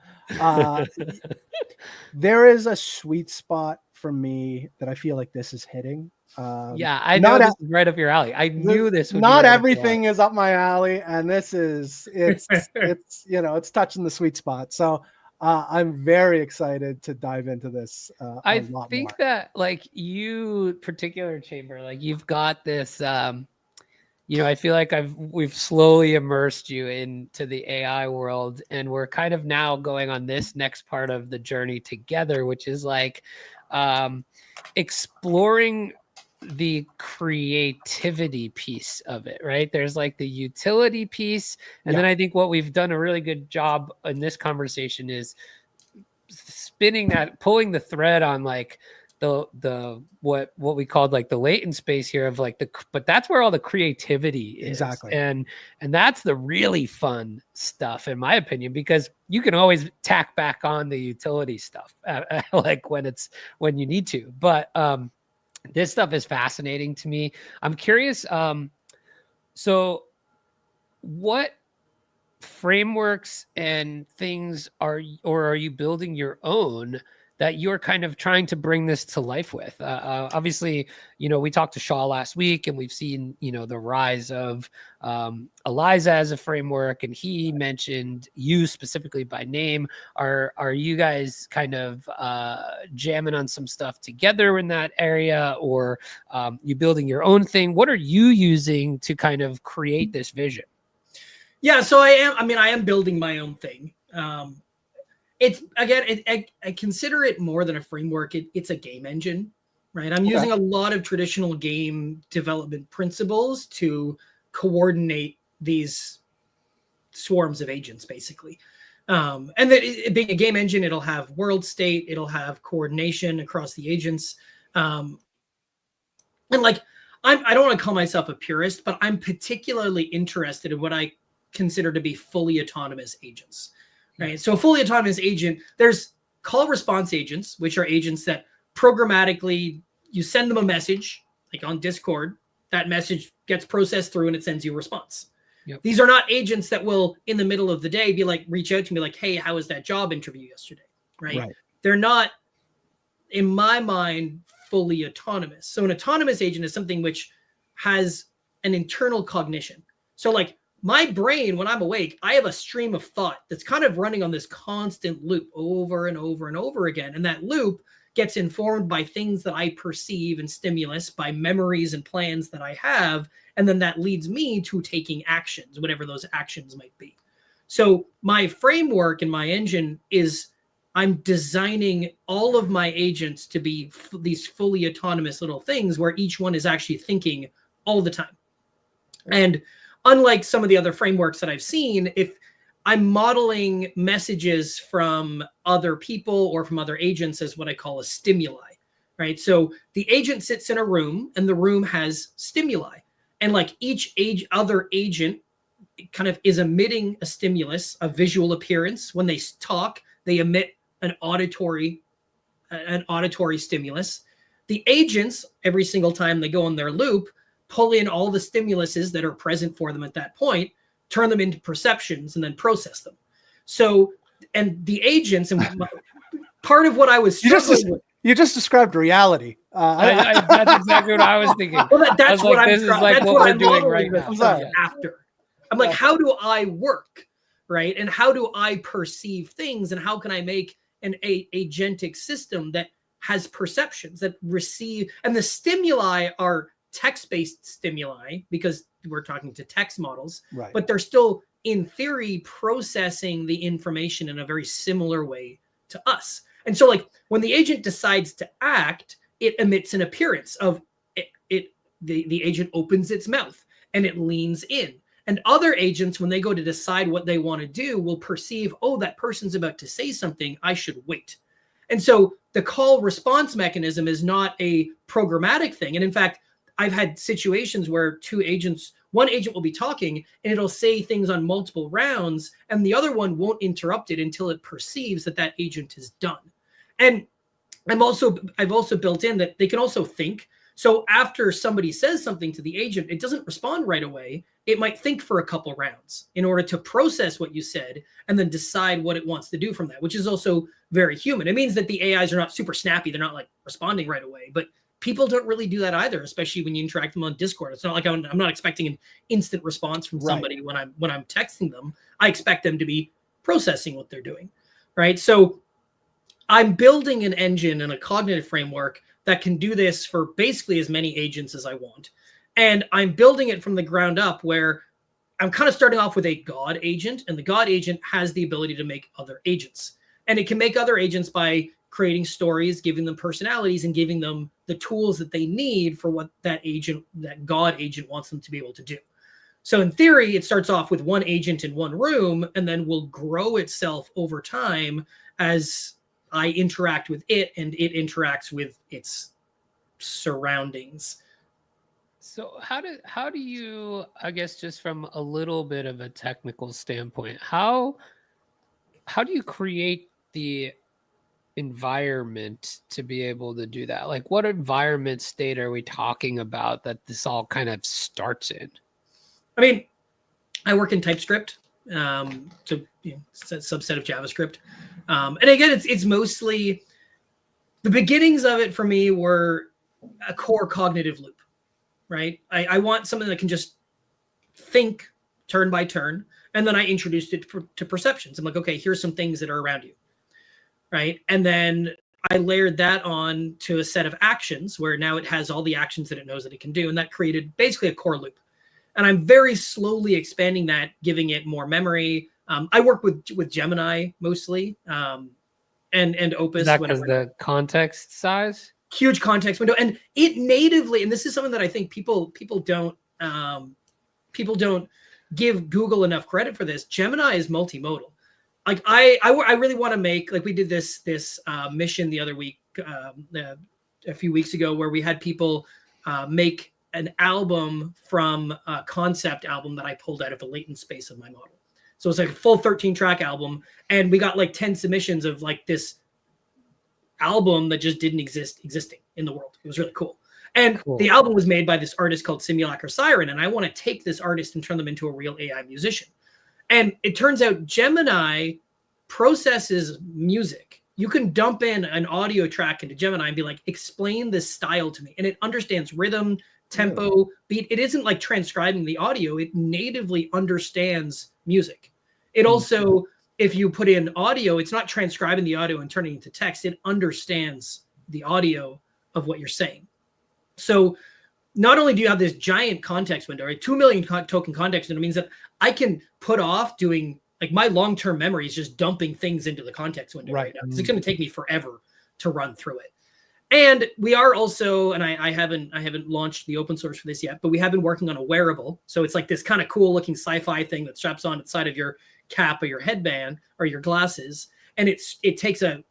There is a sweet spot for me that I feel like this is hitting. I know this is right up your alley. I knew this would not be right everything is up my alley, and this is it's touching the sweet spot. So I'm very excited to dive into this. I think that like you particular Chamber, like you've got this I feel like we've slowly immersed you into the AI world, and we're kind of now going on this next part of the journey together, which is like exploring the creativity piece of it, right? There's like the utility piece. And then I think what we've done a really good job in this conversation is pulling the thread on like the what we called like the latent space here of like but that's where all the creativity is. Exactly. And that's the really fun stuff, in my opinion, because you can always tack back on the utility stuff like when you need to. But this stuff is fascinating to me. I'm curious. So what frameworks and things are you building your own that you're kind of trying to bring this to life with? Obviously, we talked to Shaw last week, and we've seen, the rise of Eliza as a framework, and he mentioned you specifically by name. Are you guys kind of jamming on some stuff together in that area, or you building your own thing? What are you using to kind of create this vision? Yeah, so I am building my own thing. It's again, I consider it more than a framework. It's a game engine, right? I'm using a lot of traditional game development principles to coordinate these swarms of agents, basically. And that it being a game engine, it'll have world state, it'll have coordination across the agents. And like, I don't want to call myself a purist, but I'm particularly interested in what I consider to be fully autonomous agents. Right. So a fully autonomous agent, there's call response agents, which are agents that programmatically you send them a message, like on Discord, that message gets processed through and it sends you a response. Yep. These are not agents that will, in the middle of the day, be like, reach out to me like, hey, how was that job interview yesterday? Right. They're not, in my mind, fully autonomous. So an autonomous agent is something which has an internal cognition. So like, my brain, when I'm awake, I have a stream of thought that's kind of running on this constant loop over and over and over again. And that loop gets informed by things that I perceive and stimulus, by memories and plans that I have. And then that leads me to taking actions, whatever those actions might be. So my framework and my engine is I'm designing all of my agents to be these fully autonomous little things where each one is actually thinking all the time. And unlike some of the other frameworks that I've seen, if I'm modeling messages from other people or from other agents as what I call a stimuli, right? So the agent sits in a room and the room has stimuli. And like each other agent kind of is emitting a stimulus, a visual appearance. When they talk, they emit an auditory stimulus. The agents, every single time they go on their loop, pull in all the stimuluses that are present for them at that point, turn them into perceptions, and then process them. So, and the agents, and part of what I was you just described reality. That's exactly what I was thinking. Well, that's what this is like what we're doing right now. After, I'm like, how do I work, right? And how do I perceive things? And how can I make an agentic system that has perceptions that receive? And the stimuli are text-based stimuli because we're talking to text models, right? But they're still, in theory, processing the information in a very similar way to us. And so, like, when the agent decides to act, it emits an appearance of the agent opens its mouth and it leans in. And other agents, when they go to decide what they want to do, will perceive, oh, that person's about to say something, I should wait. And so the call response mechanism is not a programmatic thing. And in fact, I've had situations where one agent will be talking and it'll say things on multiple rounds and the other one won't interrupt it until it perceives that agent is done. And I've also built in that they can also think. So after somebody says something to the agent, it doesn't respond right away. It might think for a couple rounds in order to process what you said and then decide what it wants to do from that, which is also very human. It means that the AIs are not super snappy. They're not like responding right away, but people don't really do that either, especially when you interact them on Discord. It's not like I'm not expecting an instant response from somebody when I'm texting them. I expect them to be processing what they're doing, right? So I'm building an engine and a cognitive framework that can do this for basically as many agents as I want. And I'm building it from the ground up where I'm kind of starting off with a God agent, and the God agent has the ability to make other agents. And it can make other agents by creating stories, giving them personalities, and giving them the tools that they need for what that God agent wants them to be able to do. So in theory, it starts off with one agent in one room and then will grow itself over time as I interact with it and it interacts with its surroundings. So how do you, I guess, just from a little bit of a technical standpoint, how do you create the environment to be able to do that? Like, what environment state are we talking about that this all kind of starts in? I mean, I work in TypeScript, so it's a subset of JavaScript, and again, it's mostly the beginnings of it for me were a core cognitive loop, right? I want something that can just think turn by turn, and then I introduced it to perceptions. I'm like, okay, here's some things that are around you, right? And then I layered that on to a set of actions where now it has all the actions that it knows that it can do, and that created basically a core loop. And I'm very slowly expanding that, giving it more memory. I work with Gemini mostly, and Opus. Is that because the context size? Huge context window, and it natively. And this is something that I think people don't give Google enough credit for. This Gemini is multimodal. Like I really want to make, like we did this mission the other week, a few weeks ago, where we had people make an album from a concept album that I pulled out of the latent space of my model. So it's like a full 13-track album, and we got like 10 submissions of like this album that just didn't existing in the world. It was really cool. And the album was made by this artist called Simulacra Siren, and I want to take this artist and turn them into a real AI musician. And it turns out Gemini processes music. You can dump in an audio track into Gemini and be like, explain this style to me. And it understands rhythm, tempo, beat. It isn't like transcribing the audio. It natively understands music. It also, if you put in audio, it's not transcribing the audio and turning it into text. It understands the audio of what you're saying. So not only do you have this giant context window, right? 2 million token context window means that I can put off doing, like, my long-term memory is just dumping things into the context window right now. It's going to take me forever to run through it. And we are also, and I haven't launched the open source for this yet, but we have been working on a wearable. So it's like this kind of cool looking sci-fi thing that straps on the side of your cap or your headband or your glasses. And it takes a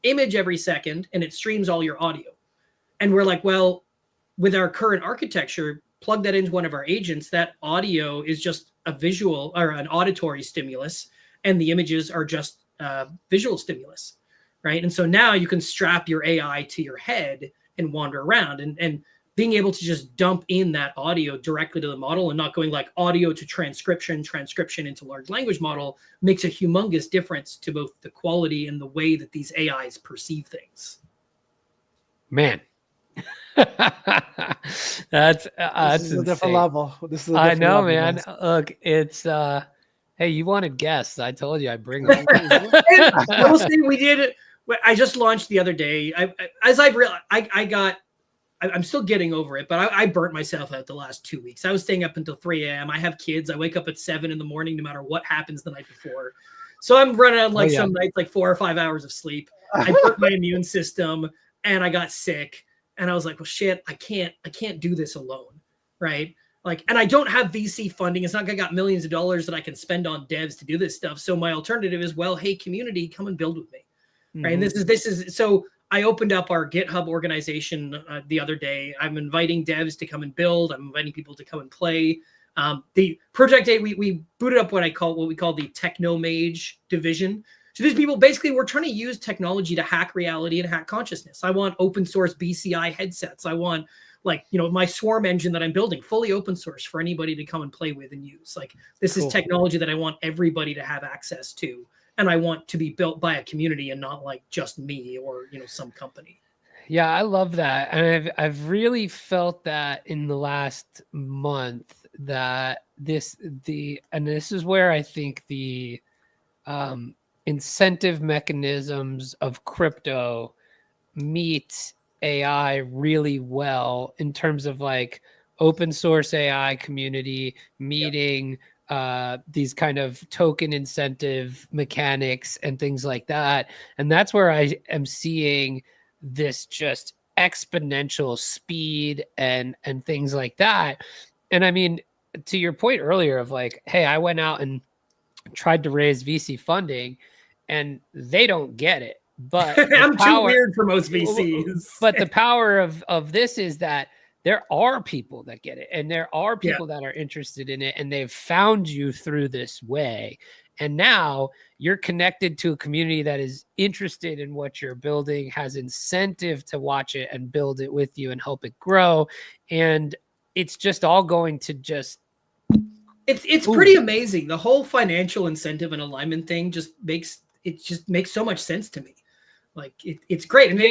image every second and it streams all your audio. And we're like, well, with our current architecture, plug that into one of our agents, that audio is just a visual or an auditory stimulus, and the images are just visual stimulus. Right. And so now you can strap your AI to your head and wander around, and being able to just dump in that audio directly to the model and not going like audio to transcription into large language model makes a humongous difference to both the quality and the way that these AIs perceive things. Man. That's a different level. This is I know, level, man. guys. Look, it's hey, you wanted guests. I told you I'd bring them. I will say we did it. I just launched the other day. As I've realized, I'm still getting over it, but I burnt myself out the last 2 weeks. I was staying up until 3 a.m. I have kids. I wake up at 7 in the morning, no matter what happens the night before. So I'm running on some nights, like 4 or 5 hours of sleep. I burnt my immune system and I got sick. And I was like, well, shit, I can't do this alone. Right. Like, and I don't have VC funding. It's not like I got millions of dollars that I can spend on devs to do this stuff. So my alternative is, well, hey, community, come and build with me. Right. And this is so I opened up our GitHub organization the other day. I'm inviting devs to come and build. I'm inviting people to come and play. The project day, we booted up what we call the techno-mage division. So these people, basically, we're trying to use technology to hack reality and hack consciousness. I want open source BCI headsets. I want, like, my Swarm engine that I'm building fully open source for anybody to come and play with and use. Like, this is technology that I want everybody to have access to. And I want to be built by a community and not like just me or, some company. Yeah, I love that. And I've really felt that in the last month that this is where I think the incentive mechanisms of crypto meet AI really well in terms of like open source AI community meeting these kind of token incentive mechanics and things like that. And that's where I am seeing this just exponential speed and things like that. And I mean, to your point earlier of like, hey, I went out and tried to raise VC funding and they don't get it. But I'm too weird for most VCs. But the power of this is that there are people that get it, and there are people that are interested in it, and they've found you through this way. And now you're connected to a community that is interested in what you're building, has incentive to watch it and build it with you and help it grow. And it's just all going to just... It's pretty amazing. The whole financial incentive and alignment thing just makes so much sense to me. Like it's great. And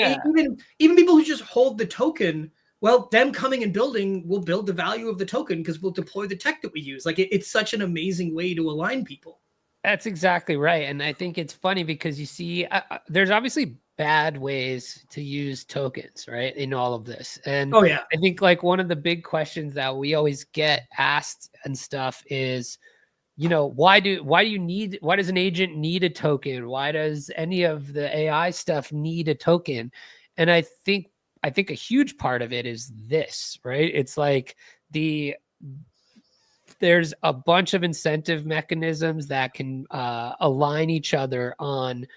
even people who just hold the token, well, them coming and building will build the value of the token because we'll deploy the tech that we use. Like it's such an amazing way to align people. That's exactly right. And I think it's funny because you see, there's obviously bad ways to use tokens, right, in all of this. And I think like one of the big questions that we always get asked and stuff is, you know, why does an agent need a token? Why does any of the AI stuff need a token? And I think a huge part of it is this, right? It's like there's a bunch of incentive mechanisms that can align each other on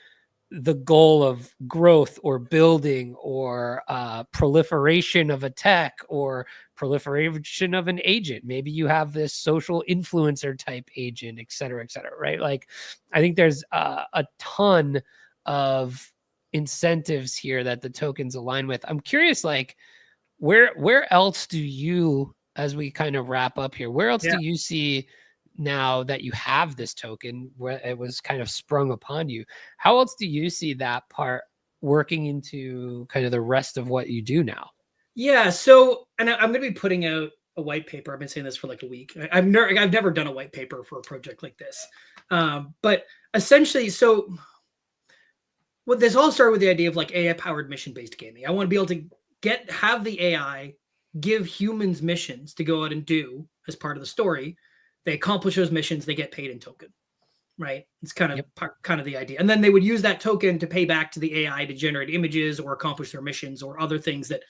the goal of growth or building or proliferation of a tech or proliferation of an agent. Maybe you have this social influencer type agent, et cetera, right? Like, I think there's a ton of incentives here that the tokens align with. I'm curious, like, where else do you, as we kind of wrap up here, where else do you see now that you have this token where it was kind of sprung upon you? How else do you see that part working into kind of the rest of what you do now? Yeah. So, and I'm going to be putting out a white paper. I've been saying this for like a week. I've never done a white paper for a project like this. But essentially, so what this all started with the idea of like AI powered mission based gaming. I want to be able to have the AI give humans missions to go out and do as part of the story. They accomplish those missions, they get paid in token, right? It's kind of the idea. And then they would use that token to pay back to the AI to generate images or accomplish their missions or other things that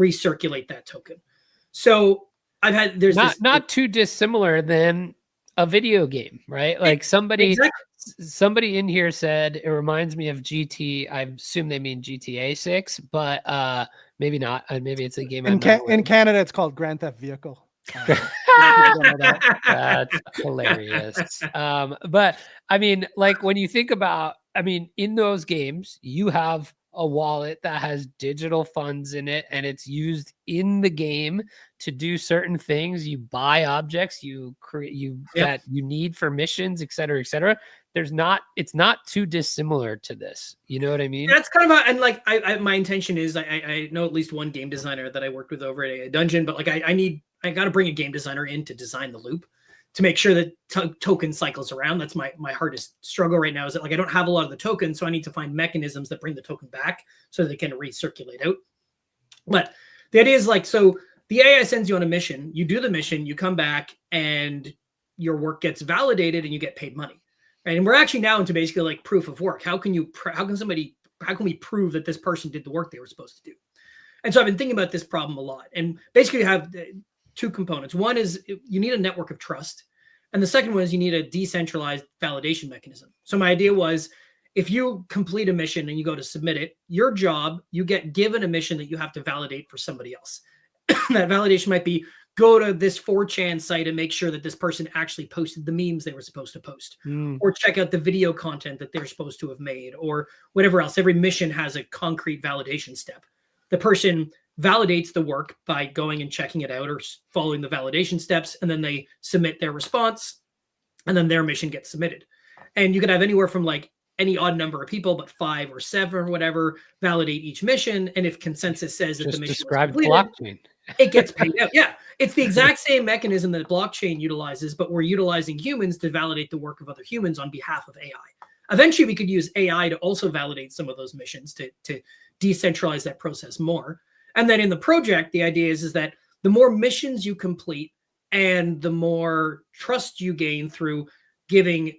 recirculate that token. So there's not too dissimilar than a video game, right? Like somebody in here said it reminds me of GT. I assume they mean GTA 6, but maybe not. Maybe it's a game in Canada. It's called Grand Theft Vehicle. That's hilarious. But I mean, like when you think about, in those games, you have a wallet that has digital funds in it, and it's used in the game to do certain things. You buy objects that you need for missions, et cetera, et cetera. It's not too dissimilar to this. You know what I mean? That's kind of and like my intention is I know at least one game designer that I worked with over at a dungeon, but like I got to bring a game designer in to design the loop to make sure that token cycles around. That's my hardest struggle right now, is that like I don't have a lot of the tokens, so I need to find mechanisms that bring the token back so that they can recirculate out. But the idea is like, so the AI sends you on a mission, you do the mission, you come back and your work gets validated and you get paid money. Right? And we're actually now into basically like proof of work. How can we prove that this person did the work they were supposed to do? And so I've been thinking about this problem a lot. And basically you have two components. One is you need a network of trust. And the second one is you need a decentralized validation mechanism. So my idea was, if you complete a mission and you go to submit it, your job, you get given a mission that you have to validate for somebody else. That validation might be, go to this 4chan site and make sure that this person actually posted the memes they were supposed to post, or check out the video content that they're supposed to have made, or whatever else. Every mission has a concrete validation step. The person validates the work by going and checking it out or following the validation steps, and then they submit their response, and then their mission gets submitted. And you could have anywhere from like any odd number of people, but 5 or 7 or whatever, validate each mission. And if consensus says that the mission described was completed, blockchain, it gets paid out. Yeah, it's the exact same mechanism that blockchain utilizes, but we're utilizing humans to validate the work of other humans on behalf of AI. Eventually, we could use AI to also validate some of those missions to decentralize that process more. And then in the project, the idea is that the more missions you complete and the more trust you gain through giving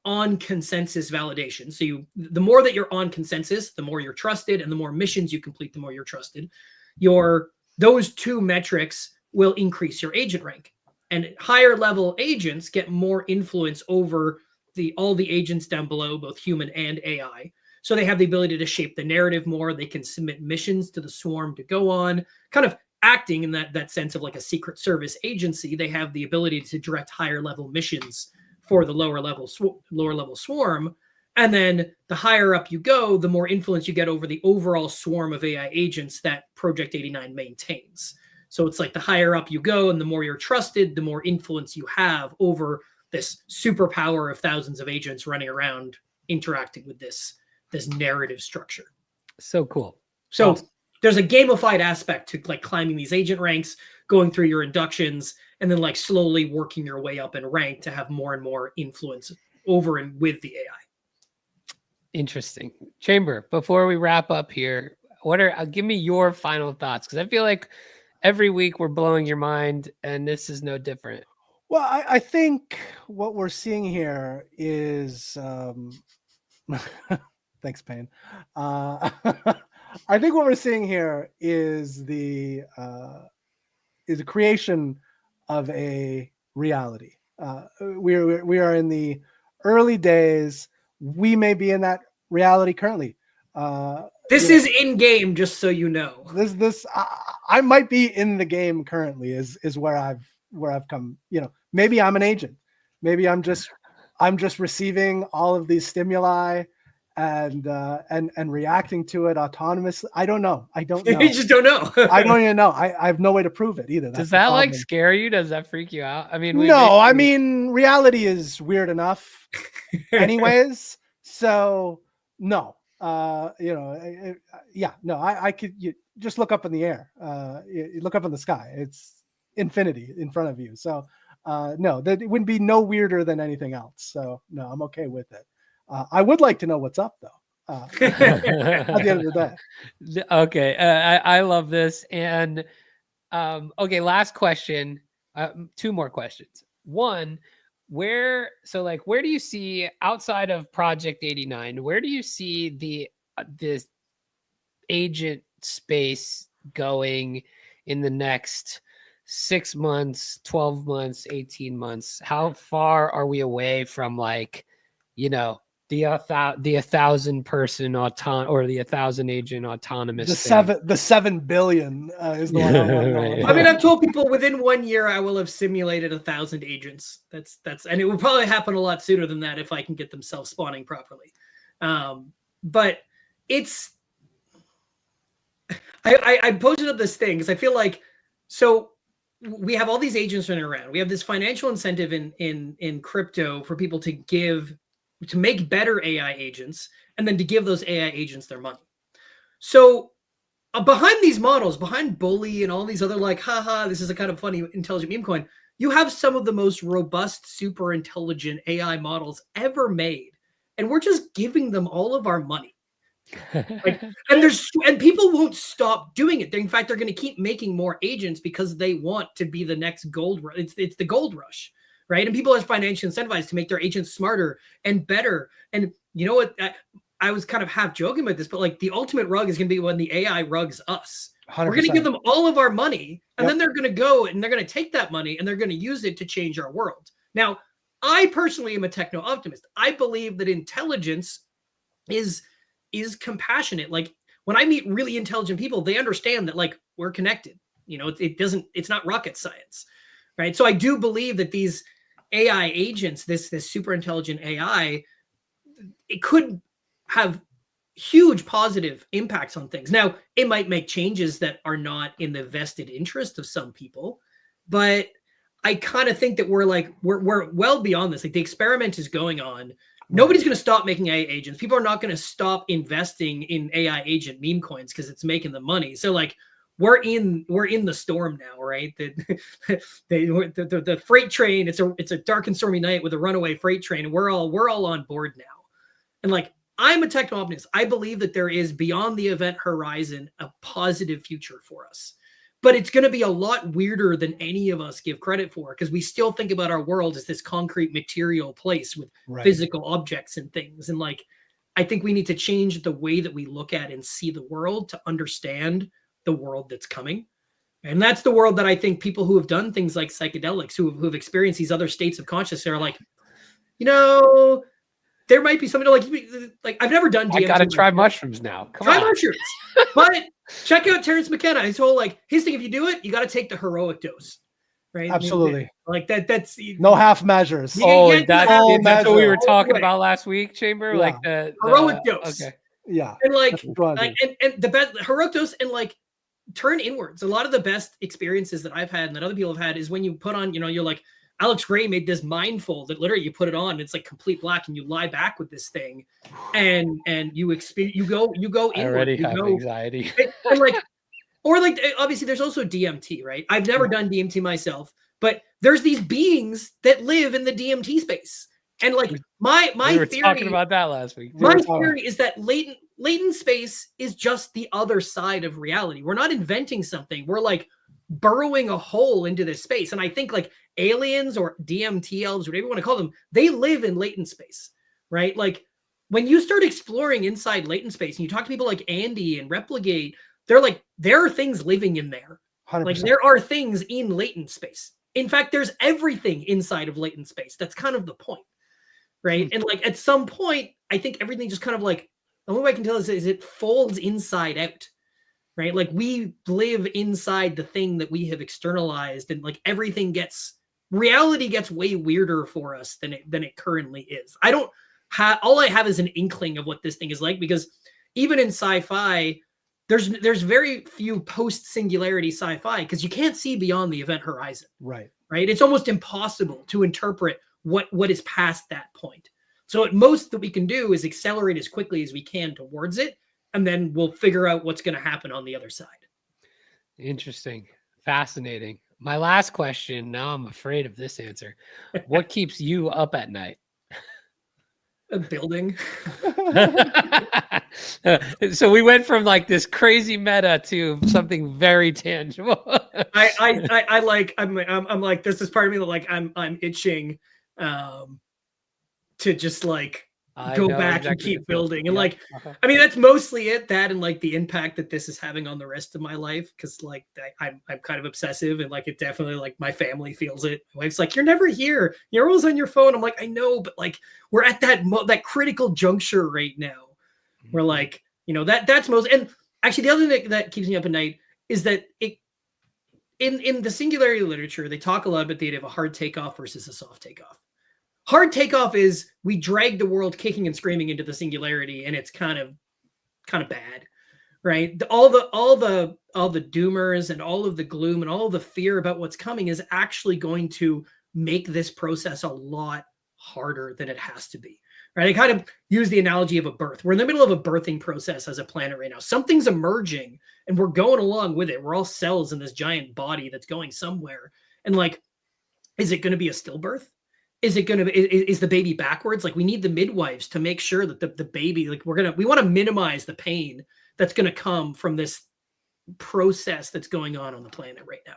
on consensus validation. So the more that you're on consensus, the more you're trusted, and the more missions you complete, the more you're trusted. Those two metrics will increase your agent rank, and higher level agents get more influence over all the agents down below, both human and AI. So they have the ability to shape the narrative more. They can submit missions to the swarm to go on, kind of acting in that sense of like a secret service agency. They have the ability to direct higher level missions for the lower level swarm. And then the higher up you go, the more influence you get over the overall swarm of AI agents that Project 89 maintains. So it's like the higher up you go and the more you're trusted, the more influence you have over this superpower of thousands of agents running around interacting with this narrative structure. So cool. So awesome. There's a gamified aspect to like climbing these agent ranks, going through your inductions, and then like slowly working your way up in rank to have more and more influence over and with the AI. Interesting. Chamber, before we wrap up here, give me your final thoughts, because I feel like every week we're blowing your mind, and this is no different. Well, I think what we're seeing here is thanks, Payne. I think what we're seeing here is the creation of a reality. We are in the early days. We may be in that reality currently. This is in game, just so you know. I might be in the game currently. Is where I've come. Maybe I'm an agent. Maybe I'm just receiving all of these stimuli and reacting to it autonomously. I don't know. You just don't know. I don't even know. I have no way to prove it either. Does that like scare you? Does that freak you out? I mean, reality is weird enough anyways. So no, I could just look up in the air. You look up in the sky. It's infinity in front of you. So no, that it wouldn't be no weirder than anything else. So no, I'm okay with it. I would like to know what's up though. At the end of the day. Okay, I love this. And okay, last question. 2 more questions. One, where do you see, outside of Project 89, where do you see this agent space going in the next 6 months, 12 months, 18 months? How far are we away from the 1,000 person or the 1,000 agent autonomous? The 7 billion is the one. Right. I mean, I've told people within 1 year I will have simulated 1,000 agents. That's and it will probably happen a lot sooner than that if I can get them self-spawning properly. But it's I posted up this thing because I feel like, so we have all these agents running around. We have this financial incentive in crypto for people to make better AI agents, and then to give those AI agents their money. So behind these models, behind Bully and all these other haha, this is a kind of funny intelligent meme coin, you have some of the most robust, super intelligent AI models ever made. And we're just giving them all of our money. And people won't stop doing it. In fact, they're going to keep making more agents because they want to be the next gold rush. It's the gold rush. Right. And people are financially incentivized to make their agents smarter and better. And you know what? I was kind of half joking about this, but the ultimate rug is going to be when the AI rugs us. 100%. We're going to give them all of our money, and then they're going to go and they're going to take that money and they're going to use it to change our world. Now, I personally am a techno optimist. I believe that intelligence is compassionate. When I meet really intelligent people, they understand that we're connected. It's not rocket science. Right. So I do believe that these AI agents, this super intelligent AI, it could have huge positive impacts on things. Now, it might make changes that are not in the vested interest of some people, but I kind of think that we're well beyond this. The experiment is going on. Nobody's going to stop making AI agents. People are not going to stop investing in AI agent meme coins because it's making them money. So we're in the storm now, right? The freight train. It's a dark and stormy night with a runaway freight train, and we're all on board now. And I'm a techno optimist. I believe that there is, beyond the event horizon, a positive future for us. but it's going to be a lot weirder than any of us give credit for, because we still think about our world as this concrete material place with physical objects and things. And like, I think we need to change the way that we look at and see the world to understand the world that's coming. And that's the world that I think people who have done things like psychedelics, who have experienced these other states of consciousness, are like, you know, there might be something like I've never done DMT. I gotta try mushrooms now. Try mushrooms. But check out Terrence McKenna. His whole his thing, if you do it, you got to take the heroic dose, right? Absolutely. Like that's no half measures. That's what we were talking about last week, Chamber. Like the heroic dose. Okay. Yeah. And and the best heroic dose, and like turn inwards. A lot of the best experiences that I've had and that other people have had is when you put on, you're like, Alex Gray made this mindful that literally you put it on, it's like complete black, and you lie back with this thing, and you experience, you go inward. I already have anxiety. And or obviously there's also DMT, right? I've never done DMT myself, but there's these beings that live in the DMT space. And like my we were theory, talking about that last week. My theory is that latent space is just the other side of reality. We're not inventing something. We're like burrowing a hole into this space. And I think like aliens or DMT elves, whatever you want to call them, they live in latent space, right? Like when you start exploring inside latent space and you talk to people like Andy and Replicate, they're like, there are things living in there. 100%. Like there are things in latent space. In fact, there's everything inside of latent space. That's kind of the point, right? And like at some point, I think everything just kind of like, the only way I can tell is it folds inside out, right? Like we live inside the thing that we have externalized, and like reality gets way weirder for us than it currently is. All I have is an inkling of what this thing is like, because even in sci-fi, there's very few post-singularity sci-fi, because you can't see beyond the event horizon. Right. It's almost impossible to interpret what is past that point. So at most that we can do is accelerate as quickly as we can towards it, and then we'll figure out what's going to happen on the other side. Interesting. Fascinating. My last question, now I'm afraid of this answer. What keeps you up at night? A building. So we went from like this crazy meta to something very tangible. I'm like, this is part of me that like I'm itching to just like go back and keep building. And like, I mean, that's mostly it, that and like the impact that this is having on the rest of my life. Cause like I'm kind of obsessive, and like it definitely, like my family feels it. My wife's like, you're never here. You're always on your phone. I'm like, I know, but like we're at that critical juncture right now where like, that's most, and actually the other thing that keeps me up at night is that in the singularity literature, they talk a lot about the idea of a hard takeoff versus a soft takeoff. Hard takeoff is we drag the world kicking and screaming into the singularity, and it's kind of bad, right? All the doomers and all of the gloom and all of the fear about what's coming is actually going to make this process a lot harder than it has to be, right? I kind of use the analogy of a birth. We're in the middle of a birthing process as a planet right now. Something's emerging, and we're going along with it. We're all cells in this giant body that's going somewhere. And like, is it going to be a stillbirth? Is the baby backwards? Like we need the midwives to make sure that the baby, like we want to minimize the pain that's going to come from this process that's going on the planet right now.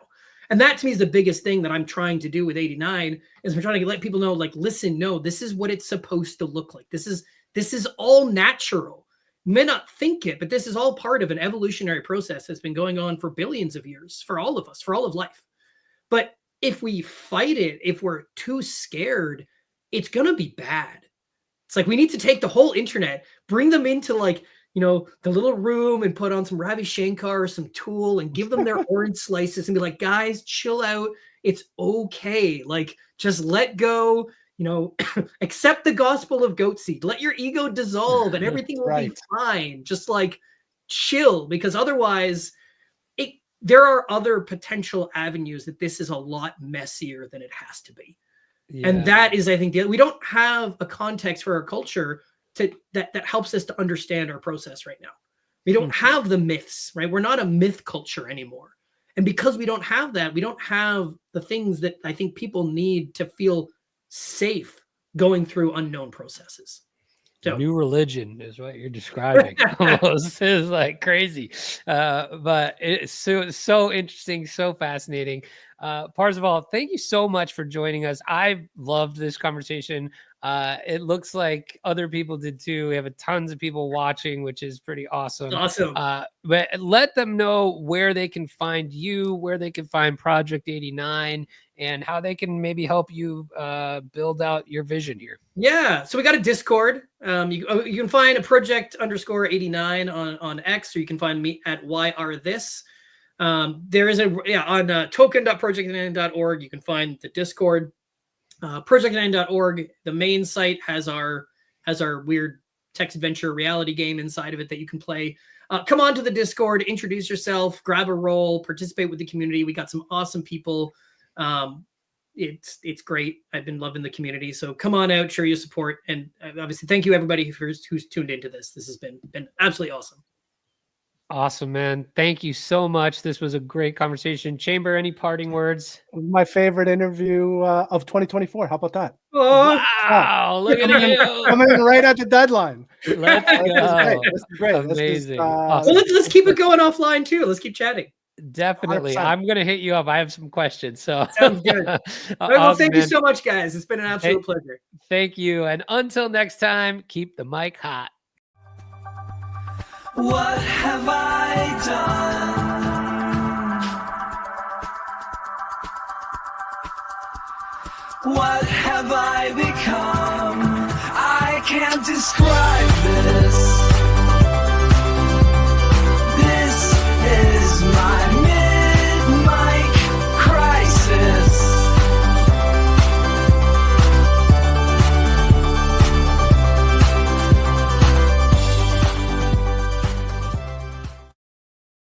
And that to me is the biggest thing that I'm trying to do with 89, is I'm trying to let people know, like, listen, no, this is what it's supposed to look like. This is all natural. You may not think it, but this is all part of an evolutionary process that's been going on for billions of years, for all of us, for all of life. But if we fight it, if we're too scared, it's going to be bad. It's like we need to take the whole internet, bring them into like, the little room and put on some Ravi Shankar or some Tool and give them their orange slices and be like, guys, chill out. It's okay. Like, just let go, accept the gospel of goat seed. Let your ego dissolve and everything will be fine. Just like chill, because otherwise there are other potential avenues that this is a lot messier than it has to be. Yeah. And that is, I think, we don't have a context for our culture that helps us to understand our process right now. We don't have the myths, right? We're not a myth culture anymore. And because we don't have that, we don't have the things that I think people need to feel safe going through unknown processes. So new religion is what you're describing. Almost is like crazy, but it's so interesting, so fascinating. Parzival, thank you so much for joining us. I loved this conversation. It looks like other people did too. We have tons of people watching, which is pretty awesome. Awesome. But let them know where they can find you, where they can find Project 89, and how they can maybe help you build out your vision here. Yeah, so we got a Discord. You can find a project_89 on X, or you can find me at wildest. There is on token.project89.org. You can find the Discord. Project89.org, the main site has our weird text adventure reality game inside of it that you can play. Come on to the Discord, introduce yourself, grab a role, participate with the community. We got some awesome people. It's great. I've been loving the community. So come on out, show your support, and obviously thank you everybody who's tuned into this. This has been absolutely awesome. Awesome, man. Thank you so much. This was a great conversation. Chamber, any parting words? My favorite interview of 2024. How about that? Oh, wow. Look at you. Coming in right at the deadline. Let's go. This is great. Amazing. Awesome. Well, let's keep it going offline too. Let's keep chatting. Definitely. 100%. I'm going to hit you up. I have some questions. So sounds good. Well, thank you so much, guys. It's been an absolute pleasure. Thank you. And until next time, keep the mic hot. What have I done? What have I become? I can't describe this.